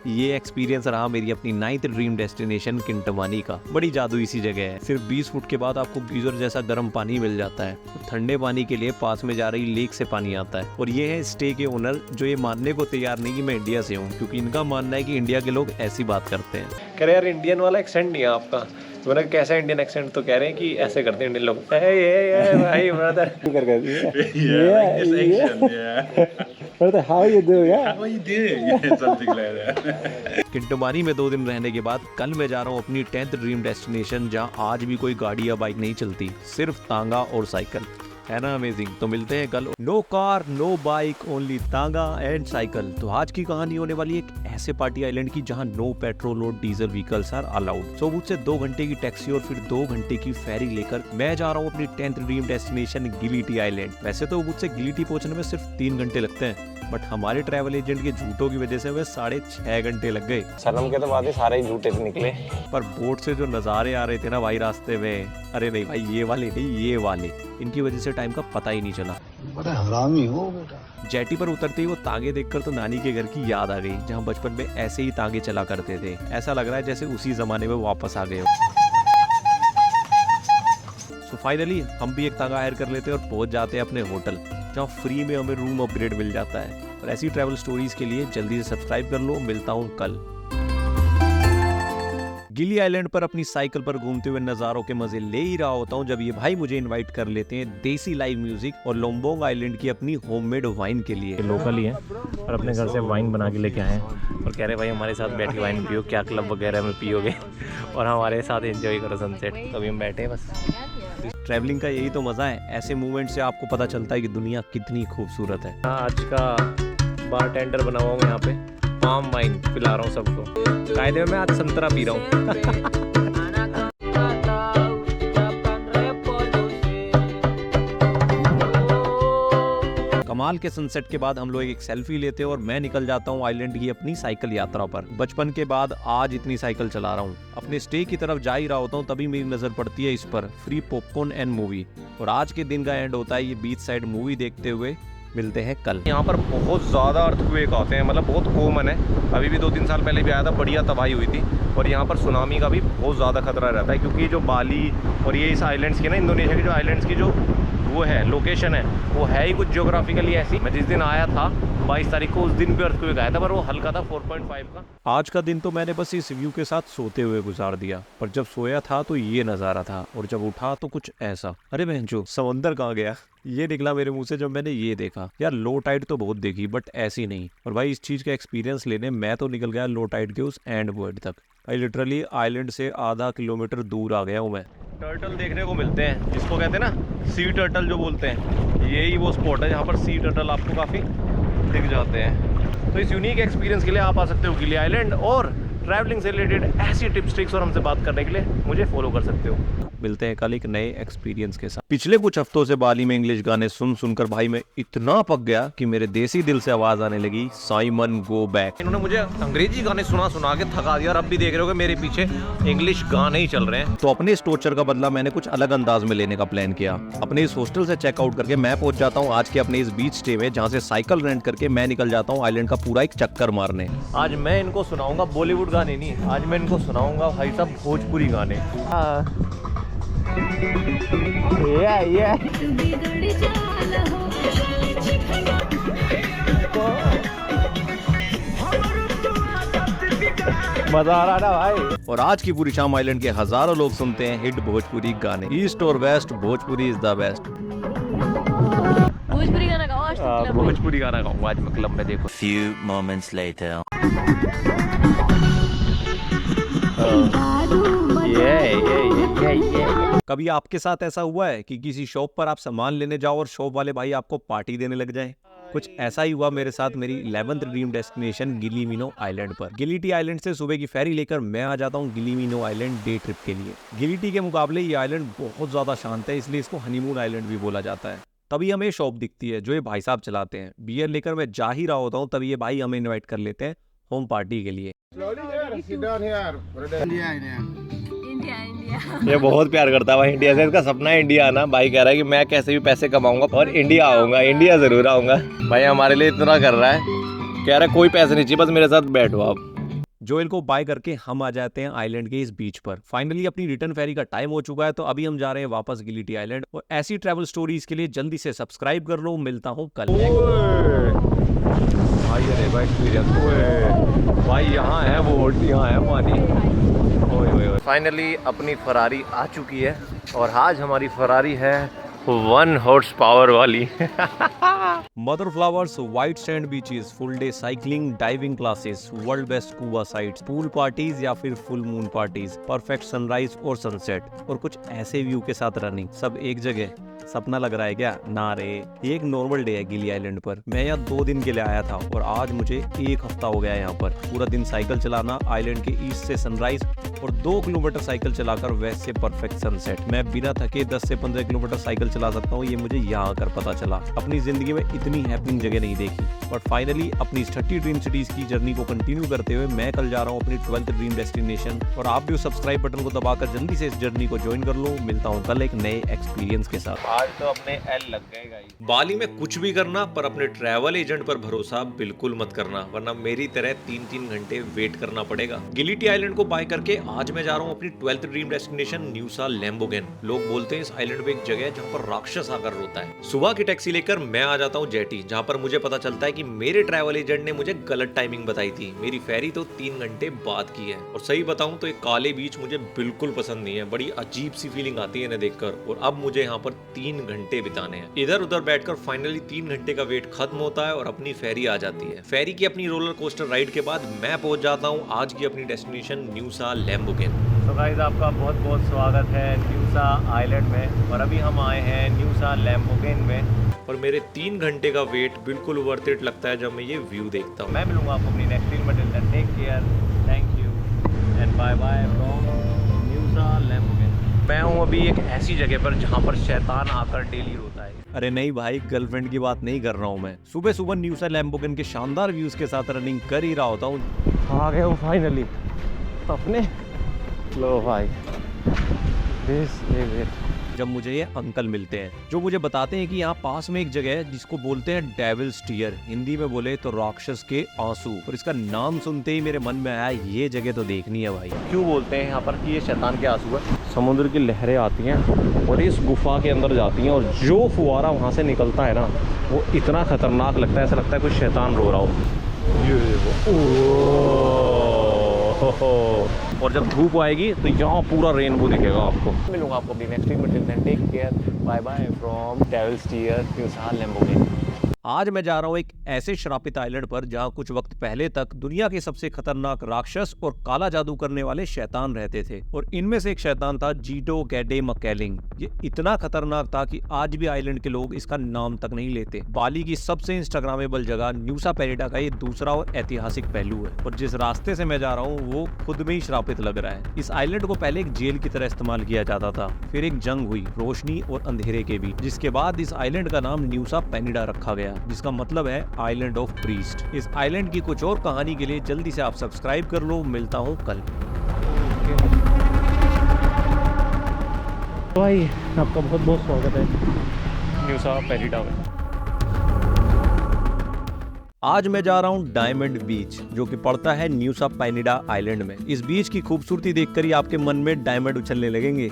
ये एक्सपीरियंस रहा मेरी अपनी 9th ड्रीम डेस्टिनेशन किंटमानी का। बड़ी जादुई सी जगह है। सिर्फ 20 फुट के बाद आपको गीजर जैसा गर्म पानी मिल जाता है। ठंडे पानी के लिए पास में जा रही लेक से पानी आता है। और ये है स्टे के ओनर, जो ये मानने को तैयार नहीं कि मैं इंडिया से हूँ, क्योंकि इनका मानना है कि इंडिया के लोग ऐसी बात करते हैं। कह रहे यार इंडियन वाला एक्सेंट नहीं है आपका। तो मैंने कैसा इंडियन एक्सेंट, तो कह रहे हैं कि ऐसे करते हैं इंडियन लोग, भाई brother How you do? Yeah. How are you doing? Something like that. किंटमानी में 2 दिन रहने के बाद कल मैं जा रहा हूँ अपनी 10th ड्रीम डेस्टिनेशन, जहाँ आज भी कोई गाड़ी या बाइक नहीं चलती, सिर्फ तांगा और साइकिल। है ना अमेजिंग। तो मिलते हैं कल। No car no bike, only tonga and cycle. तो आज की कहानी होने वाली है एक ऐसे पार्टी आइलैंड की जहां नो पेट्रोल और डीजल व्हीकल्स आर अलाउड। सो मुझसे 2 घंटे की टैक्सी और फिर 2 घंटे की फेरी लेकर मैं जा रहा हूं अपनी 10th ड्रीम डेस्टिनेशन गिलिटी आइलैंड। वैसे तो मुझसे गिलिटी पहुंचने में सिर्फ 3 घंटे लगते हैं, बट हमारे ट्रैवल एजेंट के झूठों की वजह से वे 6.5 घंटे लग गए। शर्म के तो बाद ही सारे ही झूठे से निकले। पर बोट से जो नज़ारे आ रहे थे ना भाई रास्ते में, अरे नहीं भाई ये वाले नहीं, ये वाले, इनकी वजह से टाइम का पता ही नहीं चला। बड़ा हरामी हो बेटा। जेटी पर उतरते ही वो तांगे देखकर तो नानी के घर की याद आ गई, जहाँ बचपन में ऐसे ही तांगे चला करते थे। ऐसा लग रहा है जैसे उसी जमाने में वापस आ गए हो। सो फाइनली हम भी एक तांगा हायर कर लेते हैं और पहुंच जाते हैं अपने होटल, जहाँ फ्री में हमें रूम अपग्रेड मिल जाता है। और ऐसी ट्रैवल स्टोरीज के लिए जल्दी से सब्सक्राइब कर लो। मिलता हूँ कल। गिली आइलैंड पर अपनी साइकिल पर घूमते हुए नजारों के मजे ले ही रहा होता हूँ जब ये भाई मुझे इनवाइट कर लेते हैं देसी लाइव म्यूजिक और लोम्बोंग आइलैंड की अपनी होममेड वाइन के लिए। लोकल ही है और अपने घर से वाइन बना के लेके आए हैं और कह रहे भाई हमारे साथ बैठ के वाइन पियो, क्या क्लब वगैरह में पियोगे और हमारे साथ एंजॉय करो सनसेट। तो अभी हम बैठे हैं बस। ट्रैवलिंग का यही तो मजा है, ऐसे मूवमेंट से आपको पता चलता है कि दुनिया कितनी खूबसूरत है। आज का बार टेंडर बना हुआ हूँ यहाँ पे, पाम वाइन पिला रहा हूँ सबको। कायदे में मैं आज संतरा पी रहा हूँ। कमाल के सनसेट के बाद हम लोग एक सेल्फी लेते हैं और मैं निकल जाता हूँ आइलैंड की अपनी साइकिल यात्रा पर। बचपन के बाद आज इतनी साइकिल चला रहा हूँ। अपने स्टे की तरफ जा ही रहा होता हूँ तभी मेरी नजर पड़ती है इस पर, फ्री पॉपकॉर्न एंड मूवी। और आज के दिन का एंड होता है ये बीच साइड मूवी देखते हुए। मिलते हैं कल। यहाँ पर बहुत ज़्यादा अर्थक्वेक आते हैं, मतलब बहुत कॉमन है। अभी भी 2-3 साल पहले भी आया था, बढ़िया तबाही हुई थी। और यहाँ पर सुनामी का भी बहुत ज़्यादा खतरा रहता है क्योंकि जो बाली और ये इस आइलैंड्स की ना, इंडोनेशिया की जो आइलैंड्स की जो वो है लोकेशन है, वो है ही कुछ ज्योग्राफिकली ऐसी। मैं जिस दिन आया था 22 तारीख को, उस दिन भी अर्थक्वेक आया था पर वो हल्का था, 4.5 का। आज का दिन तो मैंने बस इस व्यू के साथ सोते हुए गुजार दिया, पर जब सोया था तो ये नज़ारा था और जब उठा तो कुछ ऐसा। अरे बहनचोद, समंदर कहाँ गया, ये निकला मेरे मुंह से जब मैंने ये देखा। यार लो टाइड तो बहुत देखी बट ऐसी नहीं। और भाई इस चीज़ का एक्सपीरियंस लेने मैं तो निकल गया लो टाइड के उस एंड पॉइंट तक। भाई लिटरली आइलैंड से आधा किलोमीटर दूर आ गया हूँ मैं। टर्टल देखने को मिलते हैं, जिसको कहते हैं ना सी टर्टल जो बोलते हैं, यही वो स्पॉट है जहाँ पर सी टर्टल आपको काफ़ी दिख जाते हैं। तो इस यूनिक एक्सपीरियंस के लिए आप आ सकते हो गिली आइलैंड, और ट्रैवलिंग से रिलेटेड ऐसी टिप्स ट्रिक्स और हमसे बात करने के लिए मुझे फॉलो कर सकते हो। मिलते हैं कल एक नए एक्सपीरियंस के साथ। पिछले कुछ हफ्तों से बाली में इंग्लिश गाने सुन सुनकर भाई मैं इतना पक गया कि मेरे देसी दिल से आवाज आने लगी, साइमन गो बैक। इन्होंने मुझे अंग्रेजी गाने सुना सुना के थका दिया और अब भी देख रहे हो कि मेरे पीछे इंग्लिश गाने ही चल रहे हैं। तो अपने इस टॉर्चर का बदला मैंने कुछ अलग अंदाज में लेने का प्लान किया। अपने इस हॉस्टल से चेकआउट करके मैं पहुंच जाता हूँ आज के अपने इस बीच स्टे में, जहाँ से साइकिल रेंट करके मैं निकल जाता हूँ आइलैंड का पूरा एक चक्कर मारने। आज मैं इनको सुनाऊंगा बॉलीवुड गाने नहीं, आज मैं इनको सुनाऊंगा भाई साहब भोजपुरी गाने। मजा आ रहा ना भाई। और आज की पूरी शाम आइलैंड के हजारों लोग सुनते हैं हिट भोजपुरी गाने। ईस्ट और west, Bhojpuri is the best. Bhojpuri गाना गाओ आज तो क्लब में। भोजपुरी गाना गाऊंगा आज मैं क्लब में, देखो। Few moments later. कभी आपके साथ ऐसा हुआ है कि किसी शॉप पर आप सामान लेने जाओ और शॉप वाले भाई आपको पार्टी देने लग जाए? कुछ ऐसा ही हुआ मेरे साथ मेरी 11th ड्रीम डेस्टिनेशन गिलीमिनो आइलैंड पर। गिलिटी आइलैंड से सुबह की फेरी लेकर मैं आ जाता हूँ गिलीमिनो आइलैंड डे ट्रिप के लिए। गिलिटी के मुकाबले ये आइलैंड बहुत ज्यादा शांत है, इसलिए इसको हनीमून आइलैंड भी बोला जाता है। तभी हमें शॉप दिखती है जो ये भाई साहब चलाते हैं। बियर लेकर मैं जा ही रहा होता हूँ तभी ये भाई हमें इन्वाइट कर लेते हैं होम पार्टी के लिए। ये बहुत प्यार करता है भाई इंडिया से, इसका सपना है इंडिया आना। भाई कह रहा है कि मैं कैसे भी पैसे कमाऊंगा और इंडिया आऊंगा, इंडिया जरूर आऊंगा। भाई हमारे लिए इतना कर रहा है, कह रहा है कोई पैसे नहीं चाहिए, बस मेरे साथ बैठो आप। जोएल को बाय करके हम आ जाते हैं आइलैंड के इस बीच पर। फाइनली अपनी रिटर्न फेरी का टाइम हो चुका है, तो अभी हम जा रहे हैं वापस गिलिटी आइलैंड। और ऐसी ट्रैवल स्टोरीज के लिए जल्दी से सब्सक्राइब कर लो। मिलता हूँ कल। भाई अरे भाई एक्सपीरियंस भाई, यहाँ है वो, यहाँ है पानी। फाइनली अपनी फरारी आ चुकी है और आज हमारी फरारी है 1 हॉर्स पावर वाली। Mother flowers, white sand beaches, full day cycling, diving classes, world best scuba sites, pool parties या फिर full moon parties, perfect sunrise और सनसेट और कुछ ऐसे व्यू के साथ रनिंग, सब एक जगह। सपना लग रहा है क्या? ना रे, ये एक नॉर्मल डे है गिली आइलैंड पर। मैं यहाँ 2 दिन के लिए आया था और आज मुझे 1 हफ्ता हो गया यहाँ पर। पूरा दिन साइकिल चलाना, आइलैंड के ईस्ट से सनराइज और 2 किलोमीटर साइकिल चलाकर वेस्ट से परफेक्ट सनसेट। मैं बिना थके 10 से 15 किलोमीटर साइकिल चला सकता हूँ, ये मुझे यहाँ आकर पता चला। अपनी जिंदगी में इतनी हैपनिंग जगह नहीं देखी। बट फाइनली अपनी 30 ड्रीम सिटीज की जर्नी को कंटिन्यू करते हुए मैं कल जा रहा हूँ अपनी 12th ड्रीम डेस्टिनेशन। और आप भी उस सब्सक्राइब बटन को दबाकर जल्दी से इस जर्नी को ज्वाइन कर लो। मिलता हूँ कल एक नए एक्सपीरियंस के साथ। आज तो अपने एल लग गए गाइस। बाली में कुछ भी करना पर अपने ट्रैवल एजेंट पर भरोसा बिल्कुल मत करना, वरना मेरी तरह 3-3 घंटे वेट करना पड़ेगा। गिलिटी आइलैंड को बाय करके आज मैं जा रहा हूँ अपनी 12th ड्रीम डेस्टिनेशन न्यूसा लैम्बोगेन। लोग बोलते हैं इस आइलैंड पे एक जगह है जहाँ पर राक्षस आकर रोता है। सुबह की टैक्सी लेकर मैं आ जाता हूँ जेटी, जहाँ पर मुझे पता चलता है कि मेरे ट्रैवल एजेंट ने मुझे गलत टाइमिंग बताई थी। मेरी फेरी तो 3 घंटे बाद की है। और सही बताऊँ तो ये काले बीच मुझे बिल्कुल पसंद नहीं है। बड़ी अजीब सी फीलिंग आती है इन्हें देखकर। और अब मुझे यहाँ पर 3 घंटे बिताने हैं। इधर उधर बैठकर फाइनली 3 घंटे का वेट खत्म होता है और अपनी फेरी आ जाती है। फेरी की अपनी रोलर कोस्टर राइड के बाद मैं पहुंच जाता हूं आज की अपनी डेस्टिनेशन न्यूसा लैम्बोगेन। तो गाइस आपका बहुत बहुत स्वागत है न्यूसा आइलैंड में। और अभी हम आए हैं न्यूसा लैम्बोगेन में। और मेरे 3 घंटे का वेट बिल्कुल वर्थ इट लगता है जब मैं ये व्यू देखता हूँ। मैं मिलूंगा आपको अपनी नेक्स्ट रील में। Take care, thank you and bye bye from Nusa Lembongan. मैं हूँ अभी एक ऐसी जगह पर जहाँ पर शैतान आकर डेली रोता है। अरे नहीं भाई, गर्लफ्रेंड की बात नहीं कर रहा हूँ मैं। सुबह सुबह न्यूसा लैम्बोगेन के शानदार व्यूज के साथ रनिंग कर ही रहा होता हूँ। आ गए हूँ फाइनली अपने। लो भाई, दिस इज इट। जब मुझे ये अंकल मिलते हैं जो मुझे बताते हैं कि यहाँ पास में एक जगह है जिसको बोलते हैं डेविल्स टीयर, हिंदी में बोले तो राक्षस के आंसू। और इसका नाम सुनते ही मेरे मन में आया ये जगह तो देखनी है भाई। क्यों बोलते हैं यहाँ पर कि ये शैतान के आंसू है? समुद्र की लहरें आती हैं और इस गुफा के अंदर जाती हैं और जो फुवारा वहाँ से निकलता है ना, वो इतना खतरनाक लगता है, ऐसा लगता है कोई शैतान रो रहा हो। ये और जब धूप आएगी तो यहाँ पूरा रेनबो दिखेगा आपको। मिलूंगा आपको अपनी नेक्स्ट वीक में। Take care, bye bye from Devil's Tear Nusa Lembongan. आज मैं जा रहा हूँ एक ऐसे श्रापित आइलैंड पर जहाँ कुछ वक्त पहले तक दुनिया के सबसे खतरनाक राक्षस और काला जादू करने वाले शैतान रहते थे। और इनमें से एक शैतान था जीडो गैडे मकैलिंग। ये इतना खतरनाक था कि आज भी आइलैंड के लोग इसका नाम तक नहीं लेते। बाली की सबसे इंस्टाग्रामेबल जगह न्यूसा पेरिडा का ये दूसरा और ऐतिहासिक पहलू है। और जिस रास्ते से मैं जा रहा हूँ वो खुद में ही श्रापित लग रहा है। इस आइलैंड को पहले एक जेल की तरह इस्तेमाल किया जाता था, फिर एक जंग हुई रोशनी और अंधेरे के बीच, जिसके बाद इस आइलैंड का नाम न्यूसा पेनिडा रखा गया, जिसका मतलब है आइलैंड ऑफ प्रीस्ट। इस आइलैंड की कुछ और कहानी के लिए जल्दी से आप सब्सक्राइब कर लो। मिलता हूँ कल। भाई आपका बहुत बहुत स्वागत है न्यूसा पेरिडा में। आज मैं जा रहा हूँ डायमंड बीच, जो कि पड़ता है न्यूसा पेनिडा आइलैंड में। इस बीच की खूबसूरती देखकर ही आपके मन में डायमंड उछलने लगेंगे।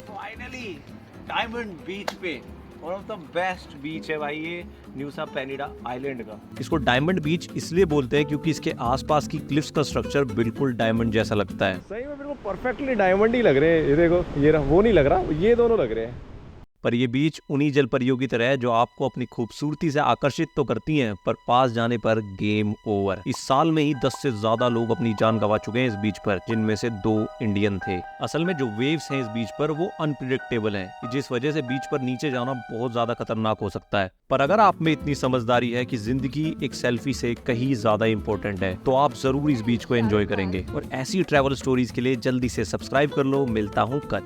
फाइनली डायमंड बीच पे वन ऑफ द बेस्ट बीच है भाई ये न्यूसा पेनिडा आइलैंड का। इसको डायमंड बीच इसलिए बोलते हैं क्योंकि इसके आसपास की क्लिफ्स का स्ट्रक्चर बिल्कुल डायमंड जैसा लगता है। सही में बिल्कुल परफेक्टली डायमंड ही लग रहे हैं। ये देखो, ये वो नहीं लग रहा, ये दोनों लग रहे हैं। पर ये बीच उन्हीं जल परियों की तरह है जो आपको अपनी खूबसूरती से आकर्षित तो करती हैं, पर पास जाने पर गेम ओवर। इस साल में ही 10 से ज्यादा लोग अपनी जान गंवा चुके हैं इस बीच पर, जिनमें से 2 इंडियन थे। असल में जो वेव्स हैं इस बीच पर वो अनप्रिडिक्टेबल हैं, जिस वजह से बीच पर नीचे जाना बहुत ज्यादा खतरनाक हो सकता है। पर अगर आप में इतनी समझदारी है कि जिंदगी एक सेल्फी से कहीं ज्यादा इंपॉर्टेंट है, तो आप जरूर इस बीच को एंजॉय करेंगे। और ऐसी ट्रैवल स्टोरीज के लिए जल्दी से सब्सक्राइब कर लो। मिलता हूँ कल।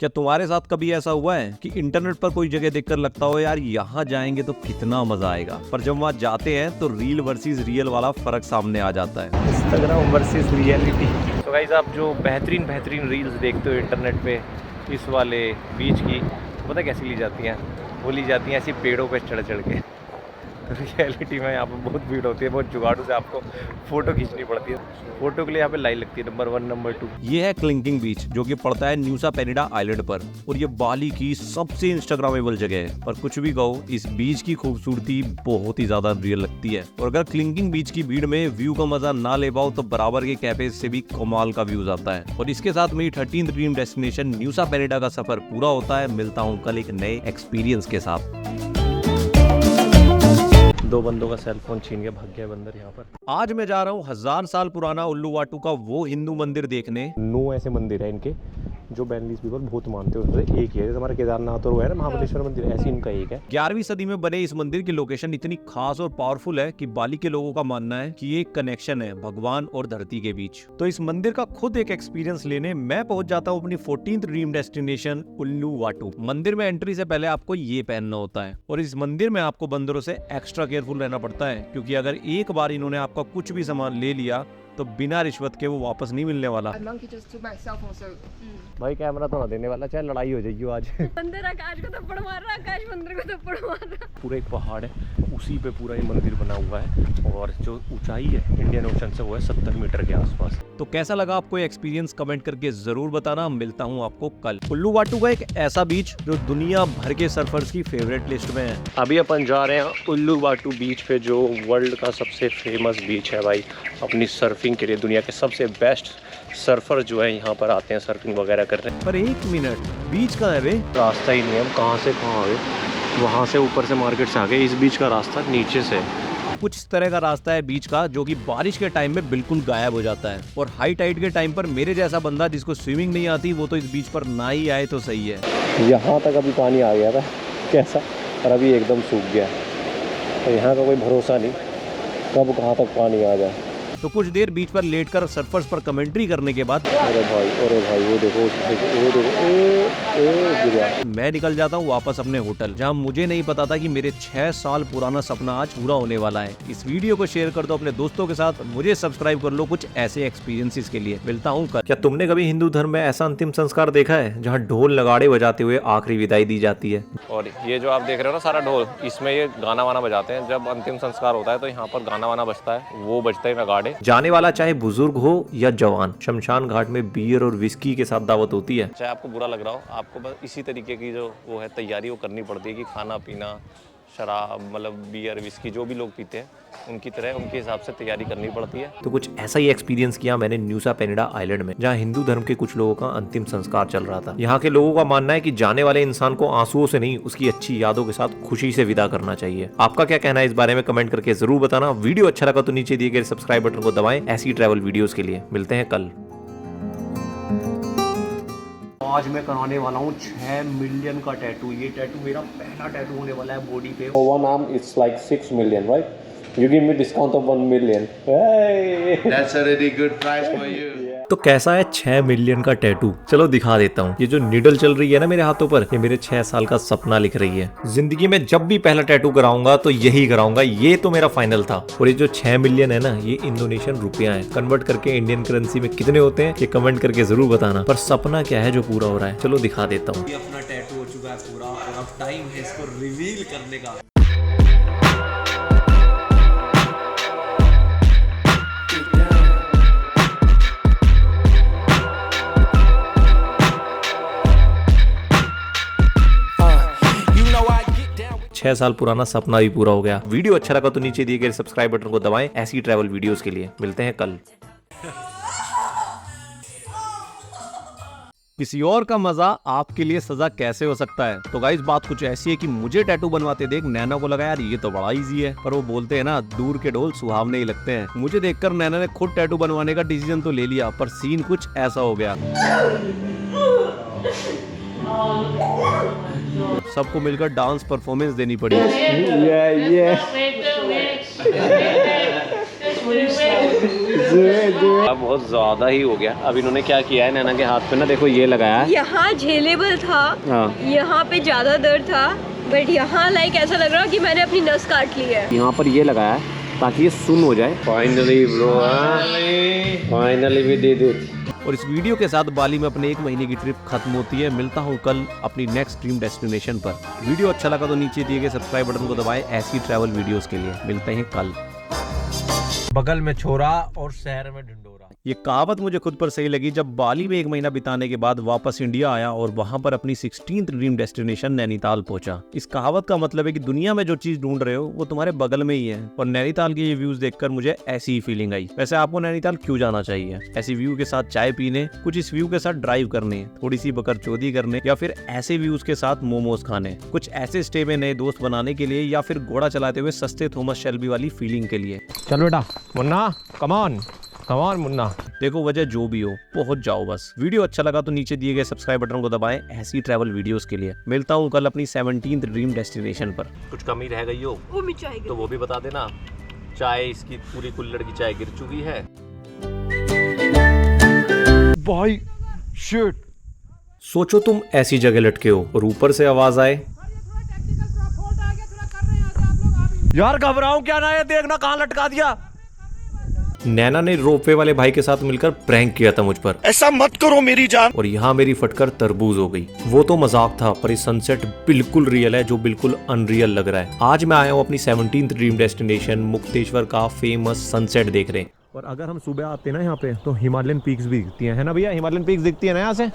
क्या तुम्हारे साथ कभी ऐसा हुआ है कि इंटरनेट पर कोई जगह देखकर लगता हो यार यहाँ जाएंगे तो कितना मजा आएगा, पर जब वहाँ जाते हैं तो रील वर्सेस रियल वाला फर्क सामने आ जाता है। Instagram versus reality. तो गाइस आप जो बेहतरीन रील्स देखते हो इंटरनेट पे इस वाले बीच की, पता कैसी ली जाती हैं? वो ली जाती हैं ऐसी पेड़ों पे चढ़ चढ़ के। रियलिटी में यहाँ पे बहुत भीड़ होती है, बहुत जुगाड़ू से आपको फोटो खींचनी पड़ती है। फोटो के लिए यहाँ पे लाइन लगती है, नंबर 1 नंबर 2। ये है क्लिंकिंग बीच, जो कि पड़ता है न्यूसा पेनिडा आइलैंड पर, और ये बाली की सबसे इंस्टाग्रामेबल जगह है। पर कुछ भी कहो, इस बीच की खूबसूरती बहुत ही ज्यादा रियल लगती है। और अगर क्लिंकिंग बीच की भीड़ में व्यू का मजा ना ले पाओ तो बराबर के कैफे से भी कमाल का व्यूज आता है। और इसके साथ मेरी 13th ड्रीम डेस्टिनेशन न्यूसा पेनिडा का सफर पूरा होता है। मिलता हूँ कल एक नए एक्सपीरियंस के साथ। 2 बंदों का सेलफोन छीन के भाग गया बंदर यहाँ पर। आज मैं जा रहा हूँ 1000 साल पुराना उल्लूवाटू का वो हिंदू मंदिर देखने। 9 ऐसे मंदिर है इनके जो बैंगलीज पीपल बहुत मानते हैं। उसमें एक ही है, जैसे हमारा केदारनाथ और वो है ना महाबलेश्वर मंदिर, ऐसी इनका एक है। 11वीं सदी में बने इस मंदिर की लोकेशन इतनी खास और पावरफुल है कि बाली के लोगों का मानना है कि ये एक कनेक्शन है भगवान और धरती के बीच। तो इस मंदिर का खुद एक एक्सपीरियंस लेने मैं पहुंच जाता हूँ अपनी 14th ड्रीम डेस्टिनेशन उल्लूवाटू। मंदिर में एंट्री से पहले आपको ये पहनना होता है, और इस मंदिर में आपको बंदरों से एक्स्ट्रा केयरफुल रहना पड़ता है, क्योंकि अगर एक बार इन्होंने आपका कुछ भी सामान ले लिया तो बिना रिश्वत के वो वापस नहीं मिलने वाला। भाई कैमरा तो ना देने वाला, चाहे लड़ाई हो जाएगी आज। अंदर आकाश को थप्पड़ मार रहा, आकाश मंदिर को थप्पड़ मार रहा। पूरा एक पहाड़ है, उसी पे पूरा ये मंदिर बना हुआ है और जो ऊंचाई है इंडियन ओशन से वो है 70 मीटर के आसपास। तो कैसा लगा आपको ये एक्सपीरियंस कमेंट करके जरूर बताना। मिलता हूँ आपको कल। उल्लू वाटू का एक ऐसा बीच जो दुनिया भर के सर्फर्स की फेवरेट लिस्ट में है। अभी अपन जा रहे हैं उल्लू वाटू बीच पे, जो वर्ल्ड का सबसे फेमस बीच है भाई अपनी सर्फिंग के लिए। दुनिया के सबसे बेस्ट सर्फर जो है यहाँ पर आते हैं सर्फिंग वगैरह करने। पर एक मिनट, बीच कहाँ है बे? रास्ता ही नहीं है, हम कहाँ से कहाँ आए। वहाँ से ऊपर से मार्केट से आ गए, इस बीच का रास्ता नीचे से। कुछ इस तरह का रास्ता है बीच का जो कि बारिश के टाइम में बिल्कुल गायब हो जाता है, और हाई टाइड के टाइम पर मेरे जैसा बंदा जिसको स्विमिंग नहीं आती वो तो इस बीच पर ना ही आए तो सही है। यहाँ तक अभी पानी आ गया था कैसा, और अभी एकदम सूख गया। तो यहाँ का कोई भरोसा नहीं कब कहाँ तक पानी आ जाए। तो कुछ देर बीच पर लेटकर सर्फर्स पर कमेंट्री करने के बाद अरे भाई वो देखो मैं निकल जाता हूँ वापस अपने होटल, जहाँ मुझे नहीं पता था कि मेरे 6 साल पुराना सपना आज पूरा होने वाला है। इस वीडियो को शेयर कर दो अपने दोस्तों के साथ, मुझे सब्सक्राइब कर लो कुछ ऐसे एक्सपीरियंसेस के लिए। मिलता हूँ कल। क्या तुमने कभी हिंदू धर्म में ऐसा अंतिम संस्कार देखा है जहाँ ढोल नगाड़े बजाते हुए आखिरी विदाई दी जाती है? और ये जो आप देख रहे हो ना सारा ढोल, इसमें ये गाना वाना बजाते हैं। जब अंतिम संस्कार होता है तो यहाँ पर गाना वाना बजता है, वो बजते हैं नगाड़े। जाने वाला चाहे बुजुर्ग हो या जवान, शमशान घाट में बियर और विस्की के साथ दावत होती है। चाहे आपको बुरा लग रहा हो, आपको बस इसी तरीके की जो वो है तैयारी वो करनी पड़ती है कि खाना पीना, शराब मतलब बियर विस्की जो भी लोग पीते हैं उनकी तरह उनके हिसाब से तैयारी करनी पड़ती है। तो कुछ ऐसा ही एक्सपीरियंस किया मैंने न्यूसा पेनिडा आइलैंड में, जहाँ हिंदू धर्म के कुछ लोगों का अंतिम संस्कार चल रहा था। यहाँ के लोगों का मानना है कि जाने वाले इंसान को आंसुओं से नहीं, उसकी अच्छी यादों के साथ खुशी से विदा करना चाहिए। आपका क्या कहना है इस बारे में कमेंट करके जरूर बताना। वीडियो अच्छा लगा तो नीचे दिए गए सब्सक्राइब बटन को दबाएं ऐसी ट्रैवल वीडियोस के लिए। मिलते हैं कल। आज मैं कराने वाला हूँ 6 मिलियन का टैटू। ये टैटू मेरा पहला टैटू होने वाला है बॉडी पे। One arm it's like 6 million, right? You give me discount of 1 million. Hey! That's a really good price for you. तो कैसा है 6 मिलियन का टैटू? चलो दिखा देता हूँ। ये जो निडल चल रही है ना मेरे हाथों पर, ये मेरे 6 साल का सपना लिख रही है। जिंदगी में जब भी पहला टैटू कराऊंगा तो यही कराऊंगा, ये तो मेरा फाइनल था। और ये जो 6 मिलियन है ना, ये इंडोनेशियन रुपया है। कन्वर्ट करके इंडियन करेंसी में कितने होते हैं ये कमेंट करके जरूर बताना। पर सपना क्या है जो पूरा हो रहा है, चलो दिखा देता हूँ। अपना टैटू हो चुका है पूरा, और अब टाइम है इसको रिवील करने का। छह साल पुराना सपना भी पूरा हो गया। वीडियो अच्छा लगा तो नीचे दिए गए सब्सक्राइब बटन को दबाएं ऐसी ट्रैवल वीडियोस के लिए। मिलते हैं कल। किसी और का मजा आपके लिए सजा कैसे हो सकता है? तो गाइस बात कुछ ऐसी है कि मुझे टैटू बनवाते देख नैना को लगा यार ये तो बड़ा इजी है, पर वो बोलते हैं ना दूर के ढोल सुहावने ही लगते हैं। मुझे देखकर नैना ने खुद टैटू बनवाने का डिसीजन तो ले लिया, पर सीन कुछ ऐसा हो गया। सबको मिलकर डांस परफॉर्मेंस देनी पड़ी। अब बहुत ज्यादा ही हो गया। अब इन्होंने क्या किया है, नैना के हाथ पे ना देखो ये लगाया है। यहाँ झेलेबल था, यहाँ पे ज्यादा दर्द था, बट यहाँ लाइक ऐसा लग रहा कि मैंने अपनी नस काट ली है। यहाँ पर ये लगाया है ताकि ये सुन हो जाए। Finally bro, finally we did it. और इस वीडियो के साथ बाली में अपने 1 महीने की ट्रिप खत्म होती है। मिलता हूँ कल अपनी नेक्स्ट ड्रीम डेस्टिनेशन पर। वीडियो अच्छा लगा तो नीचे दिए गए सब्सक्राइब बटन को दबाएं ऐसी ट्रैवल वीडियोस के लिए। मिलते हैं कल। बगल में छोरा और शहर में ढिंडोरा। ये कहावत मुझे खुद पर सही लगी जब बाली में 1 महीना बिताने के बाद वापस इंडिया आया और वहां पर अपनी 16th ड्रीम डेस्टिनेशन नैनीताल पहुंचा। इस कहावत का मतलब है कि दुनिया में जो चीज ढूंढ रहे हो वो तुम्हारे बगल में ही है। और नैनीताल के ये व्यूज देखकर मुझे ऐसी ही फीलिंग आई। वैसे आपको नैनीताल क्यों जाना चाहिए? ऐसी व्यू के साथ चाय पीने, कुछ इस व्यू के साथ ड्राइव करने, थोड़ी सी बकरचोदी करने, या फिर ऐसे व्यूज के साथ मोमोज खाने, कुछ ऐसे स्टे में नए दोस्त बनाने के लिए, या फिर घोड़ा चलाते हुए सस्ते थॉमस शेल्बी वाली फीलिंग के लिए। चल बेटा मुन्ना, कम ऑन मुन्ना। देखो वजह जो भी हो पहुंच जाओ बस। वीडियो अच्छा लगा तो नीचे दिए गए सब्सक्राइब बटन को दबाएं ऐसी ट्रैवल वीडियोस के लिए। मिलता हूं कल अपनी 17th ड्रीम डेस्टिनेशन पर। कुछ कमी रह गई हो तो वो भी बता देना। चाय इसकी पूरी कुल्हड़ की चाय गिर चुकी है। भाई शिट। सोचो तुम ऐसी जगह लटके हो और ऊपर से आवाज आए, यार घबराओ क्या ना है, देखना कहाँ लटका दिया। नैना ने रोपवे वाले भाई के साथ मिलकर प्रैंक किया था मुझ पर। ऐसा मत करो मेरी जान। और यहाँ मेरी फटकर तरबूज हो गई। वो तो मजाक था, पर ये सनसेट बिल्कुल रियल है, जो बिल्कुल अनरियल लग रहा है। आज मैं आया हूँ अपनी 17th ड्रीम डेस्टिनेशन मुक्तेश्वर का फेमस सनसेट देखने। और अगर हम सुबह आते हैं ना यहाँ पे तो हिमालयन पीक्स भी दिखती हैं, है ना भैया? हिमालयन पीक्स दिखती है ना यहाँ से,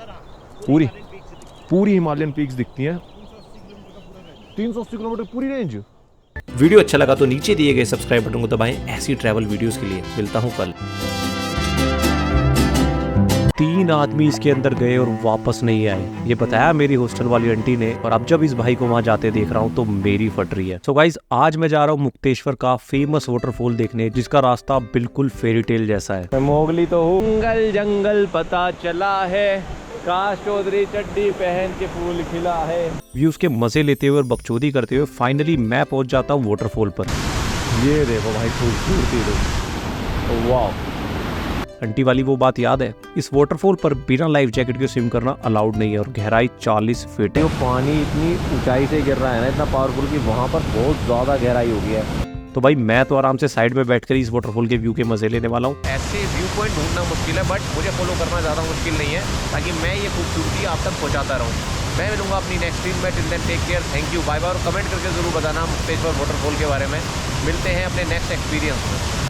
पूरी हिमालयन पीक्स दिखती हैं। 380 किलोमीटर पूरी रेंज। वीडियो अच्छा लगा तो नीचे दिए गए सब्सक्राइब बटन को दबाएं ऐसी ट्रैवल वीडियोस के लिए। मिलता हूँ कल। 3 आदमी इसके अंदर गए और वापस नहीं आए, ये बताया मेरी हॉस्टल वाली आंटी ने। और अब जब इस भाई को वहां जाते देख रहा हूँ तो मेरी फट रही है। सो गाइस, आज मैं जा रहा हूँ मुक्तेश्वर का फेमस वाटरफॉल देखने, जिसका रास्ता बिल्कुल फेरी टेल जैसा है। मैं मोगली तो हूँ। जंगल जंगल पता चला है, काश चौधरी चड्डी पहन के फूल खिला है। व्यूज के मजे लेते हुए और बकचोदी करते हुए फाइनली मैं पहुंच जाता हूँ वाटरफॉल पर। ये देखो भाई, खूबसूरती देखो, वाह। आंटी वाली वो बात याद है, इस वाटरफॉल पर बिना लाइफ जैकेट के स्विम करना अलाउड नहीं है और गहराई 40 फीट है। पानी इतनी ऊंचाई से गिर रहा है ना, इतना पावरफुल कि वहाँ पर बहुत ज्यादा गहराई हो गई है। तो भाई मैं तो आराम से साइड में बैठकर इस वाटरफॉल के व्यू के मजे लेने वाला हूँ। ऐसे व्यू पॉइंट ढूंढना मुश्किल है, बट मुझे फॉलो करना ज़्यादा मुश्किल नहीं है, ताकि मैं ये खूबसूरती आप तक पहुँचाता रहूँ। मैं मिलूंगा अपनी नेक्स्ट स्ट्रीम में। Till then take care, thank you, bye bye. और कमेंट करके जरूर बताना मुक्तेश्वर वाटरफॉल के बारे में। मिलते हैं अपने नेक्स्ट एक्सपीरियंस में।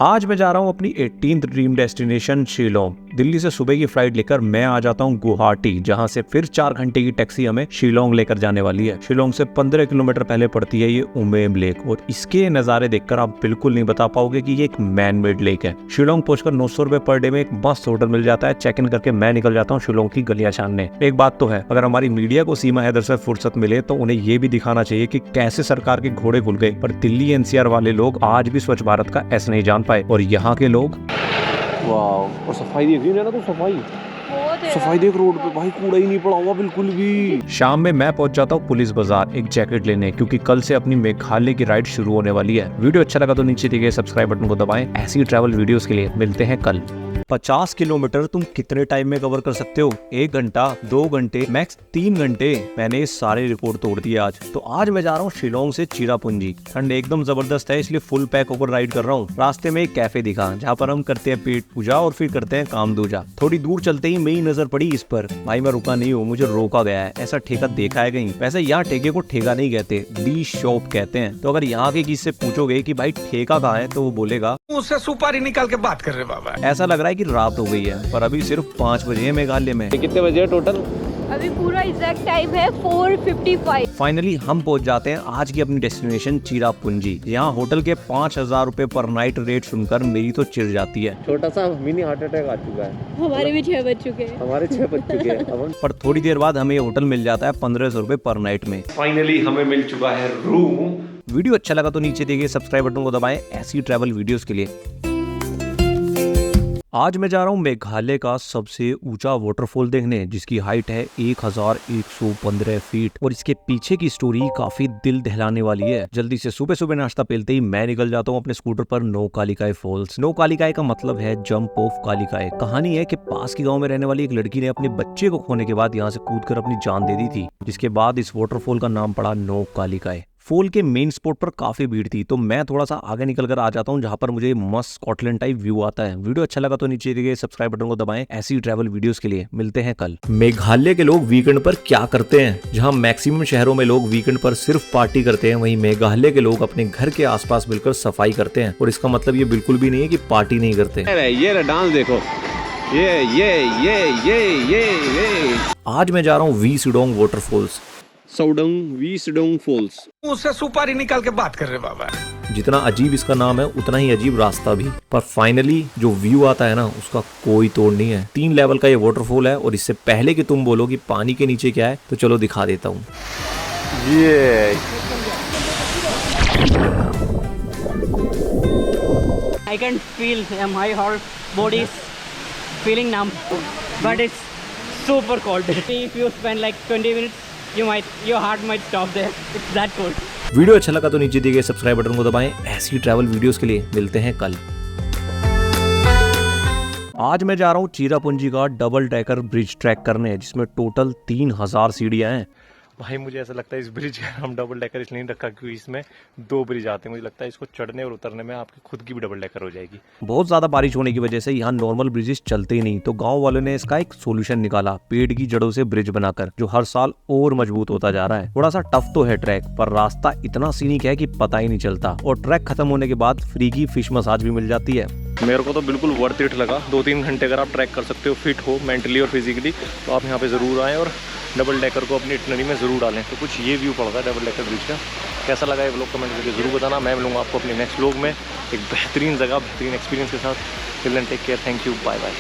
आज मैं जा रहा हूँ अपनी 18th dream destination Shillong. Delhi से सुबह की फ्लाइट लेकर मैं आ जाता हूँ गुवाहाटी, जहाँ से फिर 4 घंटे की टैक्सी हमें शिलोंग लेकर जाने वाली है। शिलोंग से 15 किलोमीटर पहले पड़ती है ये उमेम लेक, और इसके नज़ारे देखकर आप बिल्कुल नहीं बता पाओगे कि ये एक मैन मेड लेक है। शिलोंग पहुंचकर 900 रुपए पर डे में एक मस्त होटल मिल जाता है। चेक इन करके मैं निकल जाता हूँ शिलोंग की गलियां छानने। एक बात तो है, अगर हमारी मीडिया को सीमा हैदर से फुर्सत मिले तो उन्हें ये भी दिखाना चाहिए कि कैसे सरकार के घोड़े खुल गए, पर दिल्ली एनसीआर वाले लोग आज भी स्वच्छ भारत का एस नहीं जान पाए। और यहाँ के लोग, वाह, और सफाई देख रही है ना, तो सफाई देख रोड पे भाई, कूड़ा ही नहीं पड़ा हुआ बिल्कुल भी। शाम में मैं पहुंच जाता हूँ पुलिस बाजार एक जैकेट लेने, क्योंकि कल से अपनी मेघालय की राइड शुरू होने वाली है। वीडियो अच्छा लगा तो नीचे दिए गए सब्सक्राइब बटन को दबाएं ऐसी ट्रैवल वीडियोस के लिए। मिलते हैं कल। 50 किलोमीटर तुम कितने टाइम में कवर कर सकते हो? 1 घंटा, 2 घंटे, मैक्स 3 घंटे। मैंने ये सारे रिकॉर्ड तोड़ दिए आज। तो आज मैं जा रहा हूँ शिलोंग से चिरापुंजी। ठंड एकदम जबरदस्त है, इसलिए फुल पैक होकर राइड कर रहा हूँ। रास्ते में एक कैफे दिखा जहाँ पर हम करते हैं पेट पूजा और फिर करते हैं काम दूजा। थोड़ी दूर चलते ही मेरी नजर पड़ी इस पर। भाई मैं रुका नहीं हूँ, मुझे रोका गया है। ऐसा ठेका देखा है कहीं? वैसे यहाँ ठेके को ठेका नहीं कहते, डी शॉप कहते हैं। तो अगर यहाँ के किसी से पूछोगे कि भाई ठेका कहाँ है, तो वो बोलेगा उससे सुपारी निकाल के बात कर रहे बाबा। ऐसा लग रहा है कि रात हो गई है, पर अभी सिर्फ 5 बजे है मेघालय में। कितने बजे है टोटल? अभी पूरा एग्जैक्ट टाइम है 4:55। फाइनली हम पहुंच जाते हैं आज की अपनी डेस्टिनेशन चिरापुंजी। यहाँ होटल के 5000 रुपए पर नाइट रेट सुनकर मेरी तो चिढ़ जाती है। छोटा सा मिनी हार्ट अटैक आ चुका है। हमारे भी 6 बज चुके हैं। हमारे 6 बज चुके हैं। पर थोड़ी देर बाद हमें ये होटल मिल जाता है 1500 रुपए पर नाइट में। फाइनली हमें मिल चुका है रूम। वीडियो अच्छा लगा तो नीचे दिए गए सब्सक्राइब बटन को दबाएं ऐसी ट्रैवल वीडियोस के लिए। आज मैं जा रहा हूँ मेघालय का सबसे ऊंचा वाटरफॉल देखने, जिसकी हाइट है 1115 फीट। और इसके पीछे की स्टोरी काफी दिल दहलाने वाली है। जल्दी से सुबह सुबह नाश्ता पेलते ही मैं निकल जाता हूँ अपने स्कूटर पर नो कालिकाय फॉल्स। नो कालिकाय का मतलब है जंप ऑफ कालिकाय। कहानी है कि पास के गाँव में रहने वाली एक लड़की ने अपने बच्चे को खोने के बाद यहाँ से कूदकर अपनी जान दे दी थी, जिसके बाद इस वाटरफॉल का नाम पड़ा नो कालिकाय। फॉल के मेन स्पॉट पर काफी भीड़ थी, तो मैं थोड़ा सा आगे निकल कर आ जाता हूँ जहाँ पर मुझे मस्त स्कॉटलैंड टाइप व्यू आता है। वीडियो अच्छा लगा तो नीचे दिए गए सब्सक्राइब बटन को दबाएं ऐसी ट्रैवल वीडियोस के लिए। मिलते हैं कल। मेघालय के लोग वीकेंड पर क्या करते हैं? जहाँ मैक्सिमम शहरों में लोग वीकेंड पर सिर्फ पार्टी करते हैं, वहीं मेघालय के लोग अपने घर के आसपास मिलकर सफाई करते हैं। और इसका मतलब ये बिल्कुल भी नहीं है कि पार्टी नहीं करते। ये डांस देखो, ये। आज मैं जा रहा हूँ वी सिडोंग वाटरफॉल्स। वी सिडोंग फॉल्स। उससे सुपारी निकाल के बात कर रहे बाबा। जितना अजीब इसका नाम है उतना ही अजीब रास्ता भी। पर फाइनली जो व्यू आता है ना, उसका कोई तोड़ नहीं है। 3 लेवल का ये वाटरफॉल है, और इससे पहले कि तुम बोलो कि पानी के नीचे क्या है, तो चलो दिखा देता हूँ। ये I can feel my whole body is feeling numb, but it's super cold. If you spend like 20 minutes, your heart might stop there. It's that cold. Video अच्छा लगा तो नीचे दिए गए सब्सक्राइब बटन को दबाएं ऐसी ट्रैवल वीडियोस के लिए। मिलते हैं कल। आज मैं जा रहा हूँ चिरापुंजी का डबल ट्रैकर ब्रिज ट्रैक करने, जिसमें टोटल 3000 सीढ़ियां हैं। भाई मुझे ऐसा लगता है इस ब्रिज का हम डबल डेकर इसलिए नहीं रखा क्योंकि इसमें 2 ब्रिज आते हैं। मुझे लगता है इसको चढ़ने और उतरने में आपकी खुद की भी डबल डेकर हो जाएगी। बहुत ज्यादा बारिश होने की वजह से यहाँ नॉर्मल ब्रिजेस चलते ही नहीं, तो गांव वालों ने इसका एक सोल्यूशन निकाला, पेड़ की जड़ों से ब्रिज बनाकर, जो हर साल और मजबूत होता जा रहा है। थोड़ा सा टफ तो है ट्रैक, पर रास्ता इतना सीनिक है कि पता ही नहीं चलता, और ट्रैक खत्म होने के बाद फ्री की फिश मसाज भी मिल जाती है। मेरे को तो बिल्कुल वर्थ इट लगा। 2-3 घंटे अगर आप ट्रैक कर सकते हो, फिट हो मेंटली और फिजिकली, तो आप यहाँ पे ज़रूर आएँ और डबल डेकर को अपनी इटनरी में ज़रूर डालें। तो कुछ ये व्यू पड़ता है डबल डेकर ब्रिज का। कैसा लगा ये व्लॉग कमेंट करके ज़रूर बताना। मैं मिलूंगा आपको अपने नेक्स्ट व्लॉग में एक बेहतरीन जगह, बेहतरीन एक्सपीरियंस के साथ। Till then take care, thank you, bye bye.